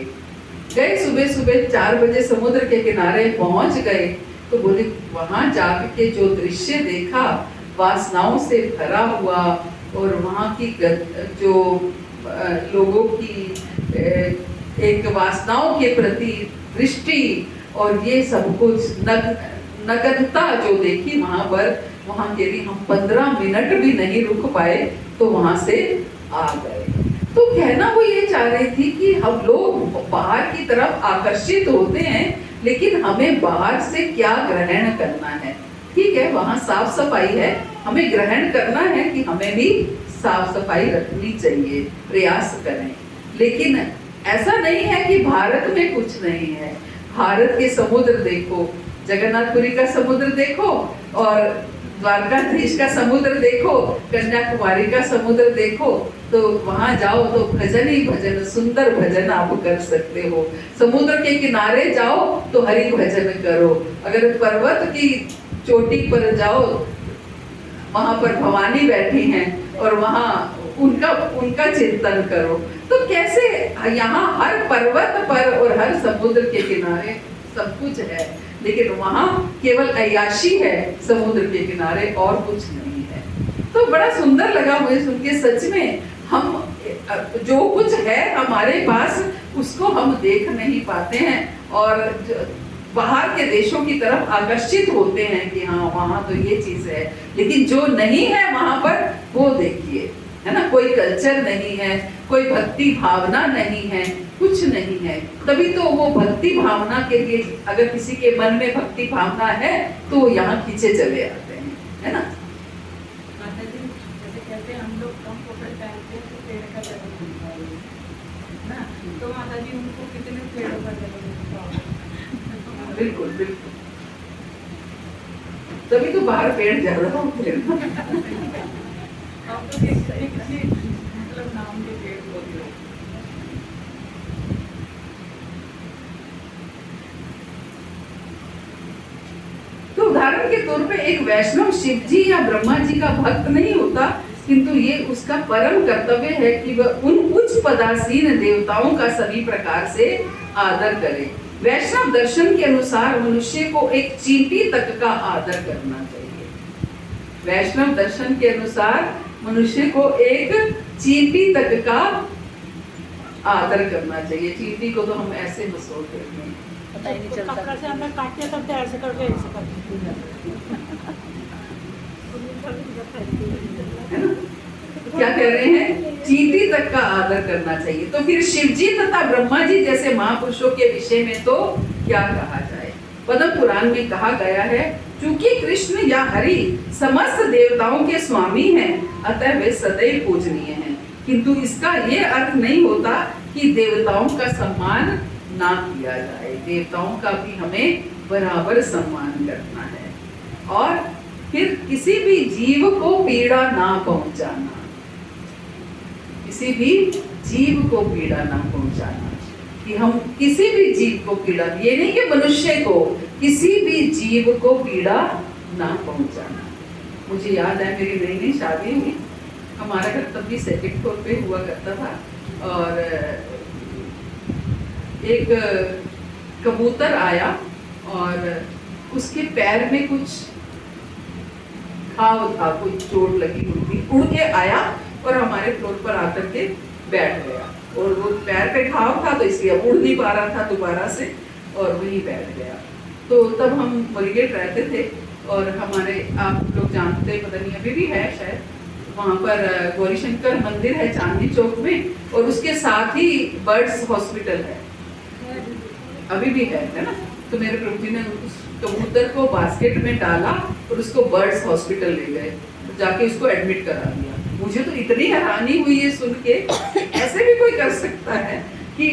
गए सुबह सुबह 4 बजे समुद्र के किनारे पहुंच गए, तो बोले वहां जाके जो दृश्य देखा वासनाओं से भरा हुआ, और वहां की जो लोगों की एक वासनाओं के प्रति दृष्टि और ये सब कुछ नग्नता जो देखी वहां पर, वहां के लिए हम 15 मिनट भी नहीं रुक पाए तो वहां से आ गए। तो कहना वो ये चाह रही थी कि हम लोग बाहर की तरफ आकर्षित होते हैं, लेकिन हमें बाहर से क्या ग्रहण करना है। ठीक है, वहां साफ सफाई है, हमें ग्रहण करना है कि हमें भी साफ सफाई रखनी चाहिए, प्रयास करें। लेकिन ऐसा नहीं है कि भारत में कुछ नहीं है। भारत के समुद्र देखो, जगन्नाथपुरी का समुद्र देखो, और द्वारकाधीश का समुद्र देखो, कन्याकुमारी का समुद्र देखो, तो वहां जाओ तो भजन ही भजन, सुंदर भजन आप कर सकते हो। समुद्र के किनारे जाओ तो हरि भजन करो। अगर पर्वत की चोटी पर जाओ, वहां पर भवानी बैठी हैं और वहां उनका चिंतन करो। तो कैसे यहाँ हर पर्वत पर और हर समुद्र के किनारे सब कुछ है, लेकिन वहां केवल अय्याशी है समुद्र के किनारे, और कुछ नहीं है। तो बड़ा सुंदर लगा मुझे सुन के। सच में हम जो कुछ है हमारे पास उसको हम देख नहीं पाते हैं, और बाहर के देशों की तरफ आकर्षित होते हैं कि हाँ वहाँ तो ये चीज है, लेकिन जो नहीं है वहां पर वो देखिए। है ना, कोई कल्चर नहीं है, कोई भक्ति भावना नहीं है, कुछ नहीं है। तभी तो वो भक्ति भावना के लिए, अगर किसी के मन में भक्ति भावना है तो वो यहाँ खींचे चले आते हैं, है ना। माता जी जैसे कहते हैं हम लोग कम कपड़े पहनते हैं तो पेड़ का जन्म मिलता है ना, तो माता जी उनको कितने पेड़ों का जन्म मिलता होगा। बिल्कुल बिल्कुल, तभी तो बाहर पेड़ ज्यादा होते हैं ना। अब तो किसी मतलब नाम के पेड़ होते हैं। तो उदाहरण के तौर पे एक वैष्णव शिव जी या ब्रह्मा जी का भक्त नहीं होता, किंतु ये उसका परम कर्तव्य है कि वह उन उच्च पदासीन देवताओं का सभी प्रकार से आदर करे। वैष्णव दर्शन के अनुसार मनुष्य को एक चींटी तक का आदर करना चाहिए। वैष्णव दर्शन के अनुसार मनुष्य को एक चींटी तक का आदर करना चाहिए। चींटी को तो हम ऐसे मसोड़ देते हैं, पता ही नहीं चलता। कपड़ा से अंदर काटते करते ऐसे करके ऐसे करते है ना। क्या कह रहे हैं, चींटी तक का आदर करना चाहिए। तो फिर शिव जी तथा ब्रह्मा जी जैसे महापुरुषों के विषय में तो क्या कहा जाए। पद्म पुराण में कहा गया है, चूंकि कृष्ण या हरि समस्त देवताओं के स्वामी हैं, अतः वे सदैव पूजनीय हैं। किंतु इसका ये अर्थ नहीं होता कि देवताओं का सम्मान ना किया जाए। देवताओं का भी हमें बराबर सम्मान करना है। और फिर किसी भी जीव को पीड़ा ना पहुंचाना, किसी भी जीव को पीड़ा ना पहुंचाना, कि हम किसी भी जीव को पीड़ा, ये नहीं कि मनुष्य को, किसी भी जीव को पीड़ा ना पहुंचाना। मुझे याद है मेरी नई नई शादी हुई, हमारा घर तब भी सेकंड फ्लोर पे हुआ करता था, और एक कबूतर आया और उसके पैर में कुछ घाव था, कुछ चोट लगी हुई थी, उड़ के आया और हमारे फ्लोर पर आकर के बैठ गया। और वो पैर पे घाव था तो इसलिए उड़ नहीं पा रहा था दोबारा से, और वहीं बैठ गया। तो तब हम मुर्गेट रहते थे, और हमारे, आप लोग जानते, पता नहीं अभी भी है शायद, वहाँ पर गौरी शंकर मंदिर है चांदनी चौक में, और उसके साथ ही बर्ड्स हॉस्पिटल है, अभी भी है ना। तो मेरे प्रभु जी ने उस कबूतर को बास्केट में डाला और उसको बर्ड्स हॉस्पिटल ले गए, तो जाके उसको एडमिट करा दिया। मुझे तो इतनी हैरानी हुई है सुन के, ऐसे भी कोई कर सकता है कि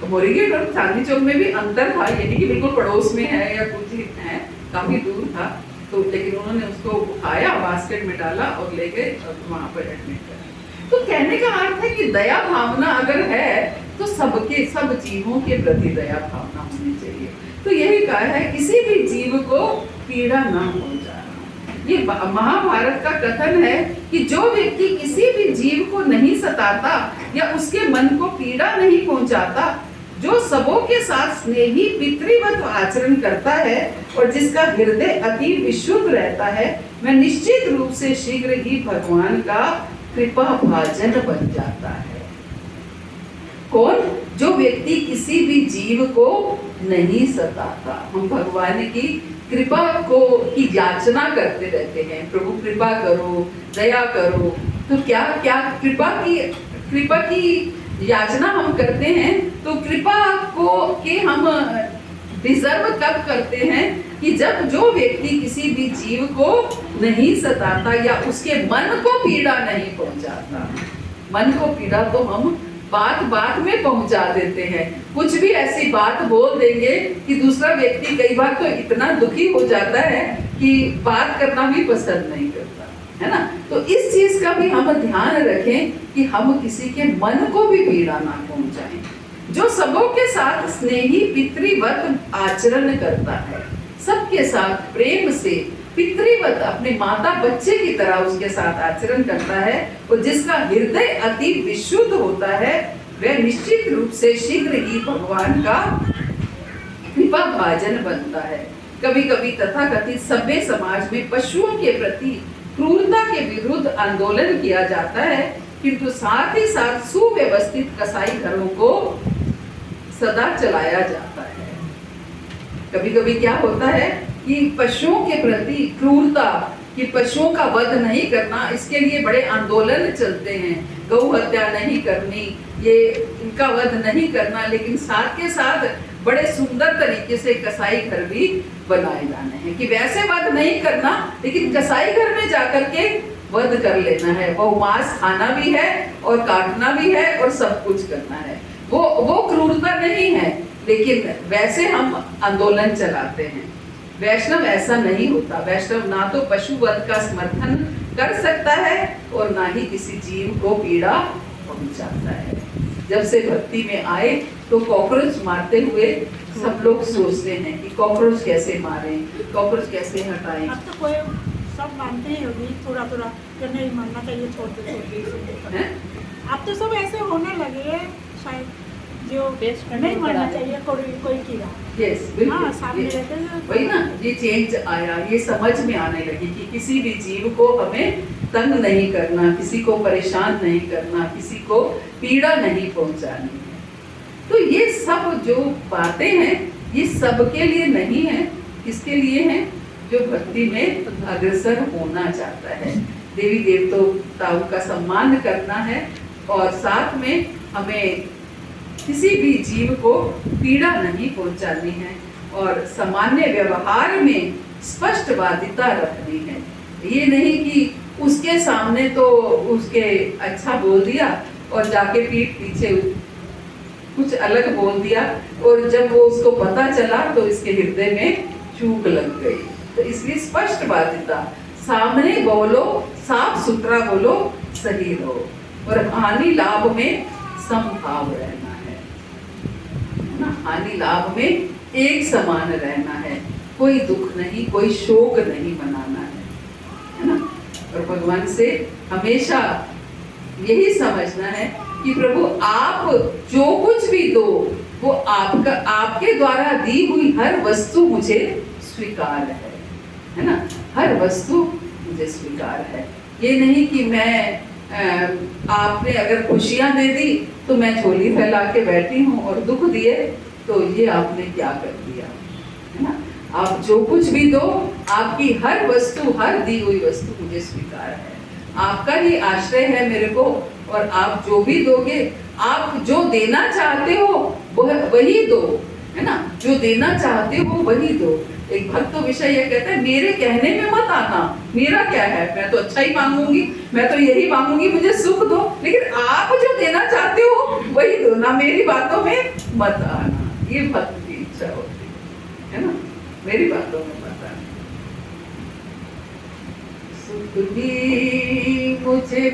मोरीगेट और चांदनी चौक में भी अंतर था, ये नहीं कि बिल्कुल पड़ोस में है या कुछ है, काफी दूर था। तो लेकिन उन्होंने उसको उठाया, बास्केट में डाला और ले गए और वहां पर एडमिट करा। तो कहने का अर्थ है कि दया भावना अगर है तो सबके, सब जीवों के प्रति दया भावना होनी चाहिए। तो यही कहा है, किसी भी जीव को पीड़ा ना पहुंचाना। ये महाभारत का कथन है कि जो व्यक्ति किसी भी जीव को नहीं सताता या उसके मन को पीड़ा नहीं पहुंचाता, जो सबों के साथ स्नेही पितृवत आचरण करता है और जिसका हृदय अति विशुद्ध रहता है, वह निश्चित रूप से शीघ्र ही भगवान का कृपा भाजन बन जाता है। कौन? जो व्यक्ति किसी भी जीव को नहीं सताता। हम भगवान की कृपा को की याचना करते रहते हैं, प्रभु कृपा करो, दया करो। तो क्या क्या कृपा की याचना हम करते हैं, तो कृपा को के हम डिजर्व कब करते हैं कि जब जो व्यक्ति किसी भी जीव को नहीं सताता या उसके मन को पीड़ा नहीं पहुंचाता। मन को पीड़ा तो हम बात बात में पहुंचा देते हैं, कुछ भी ऐसी बात बोल देंगे कि दूसरा व्यक्ति कई बार तो इतना दुखी हो जाता है कि बात करना भी पसंद नहीं करता, है ना। तो इस चीज का भी हम ध्यान रखें कि हम किसी के मन को भी पीड़ा ना पहुंचाएं। जो सबों के साथ स्नेही पितृवत आचरण करता है, सबके साथ प्रेम से पितृवत अपने माता बच्चे की तरह उसके साथ आचरण करता है, और जिसका हृदय अति विशुद्ध होता है, वह निश्चित रूप से शीघ्र ही भगवान का कृपा भाजन बनता है। कभी कभी तथाकथित सभ्य समाज में पशुओं के प्रति क्रूरता के विरुद्ध आंदोलन किया जाता है, किंतु साथ ही साथ सुव्यवस्थित कसाई घरों को सदा चलाया जाता है। कभी कभी क्या होता है कि पशुओं के प्रति क्रूरता कि पशुओं का वध नहीं करना, इसके लिए बड़े आंदोलन चलते हैं, गौ हत्या नहीं करनी, ये इनका वध नहीं करना, लेकिन साथ के साथ बड़े सुंदर तरीके से कसाई घर भी बनाए जाने हैं कि वैसे वध नहीं करना, लेकिन कसाई घर में जाकर के वध कर लेना है। वो मांस खाना भी है और काटना भी है और सब कुछ करना है। वो क्रूरता नहीं है, लेकिन वैसे हम आंदोलन चलाते हैं। वैष्णव ऐसा नहीं होता। वैष्णव ना तो पशु वध का समर्थन कर सकता है और ना ही किसी जीव को पीड़ा पहुंचाता है। जब से भक्ति में आए तो कॉकरोच मारते हुए सब लोग सोचते हैं कि कॉकरोच कैसे मारें, कॉकरोच कैसे हटाएं। अब तो कोई सब मानते हैं अभी थोड़ा थोड़ा कि नहीं मानना चाहिए, छोड़ दो। हैं? अब तो सब ऐसे होने लगे हैं, शायद जो नहीं मानना चाहिए कोई कीड़ा। यस, हाँ, बिल्कुल। सामने Yes. रहते हैं। वही ना, ये चेंज आया, ये समझ में आने लगी कि किसी भी जीव को हमें तंग नहीं करना, किसी को परेशान नहीं करना, किसी को पीड़ा नहीं पहुंचानी है। तो ये सब जो बातें हैं ये सबके लिए नहीं है। किसके लिए है? जो भक्ति में अग्रसर होना चाहता है, देवी देवताओं का सम्मान करना है और साथ में हमें किसी भी जीव को पीड़ा नहीं पहुंचानी है और सामान्य व्यवहार में स्पष्टवादिता रखनी है। ये नहीं कि उसके सामने तो उसके अच्छा बोल दिया और जाके पीठ पीछे कुछ अलग बोल दिया और जब वो उसको पता चला तो इसके हृदय में चूक लग गई। तो इसलिए स्पष्टवादिता, सामने बोलो, साफ सुथरा बोलो, सही रहो और हानि लाभ में समभाव रहना है ना। हानि लाभ में एक समान रहना है, कोई दुख नहीं, कोई शोक नहीं मनाना है ना। और भगवान से हमेशा यही समझना है कि प्रभु आप जो कुछ भी दो वो आपका, आपके द्वारा दी हुई हर वस्तु मुझे स्वीकार है ना। हर वस्तु मुझे स्वीकार है। ये नहीं कि मैं आपने अगर खुशियां दे दी तो मैं झोली फैला के बैठी हूँ और दुख दिए तो ये आपने क्या कर दिया, है ना। आप जो कुछ भी दो, आपकी हर वस्तु, हर दी हुई वस्तु मुझे स्वीकार है। आपका ही आश्रय है मेरे को और आप जो भी दोगे, आप जो देना चाहते हो वही दो, है ना। जो देना चाहते हो वही दो। एक भक्त तो विषय ये कहता है मेरे कहने में मत आना, मेरा क्या है, मैं तो अच्छा ही मांगूंगी, मैं तो यही मांगूंगी मुझे सुख दो, लेकिन आप जो देना चाहते हो वही दो ना, मेरी बातों में मत आना। ये भक्त की इच्छा होती है ना, मेरी बातों में मत आना। सुख भी मुझे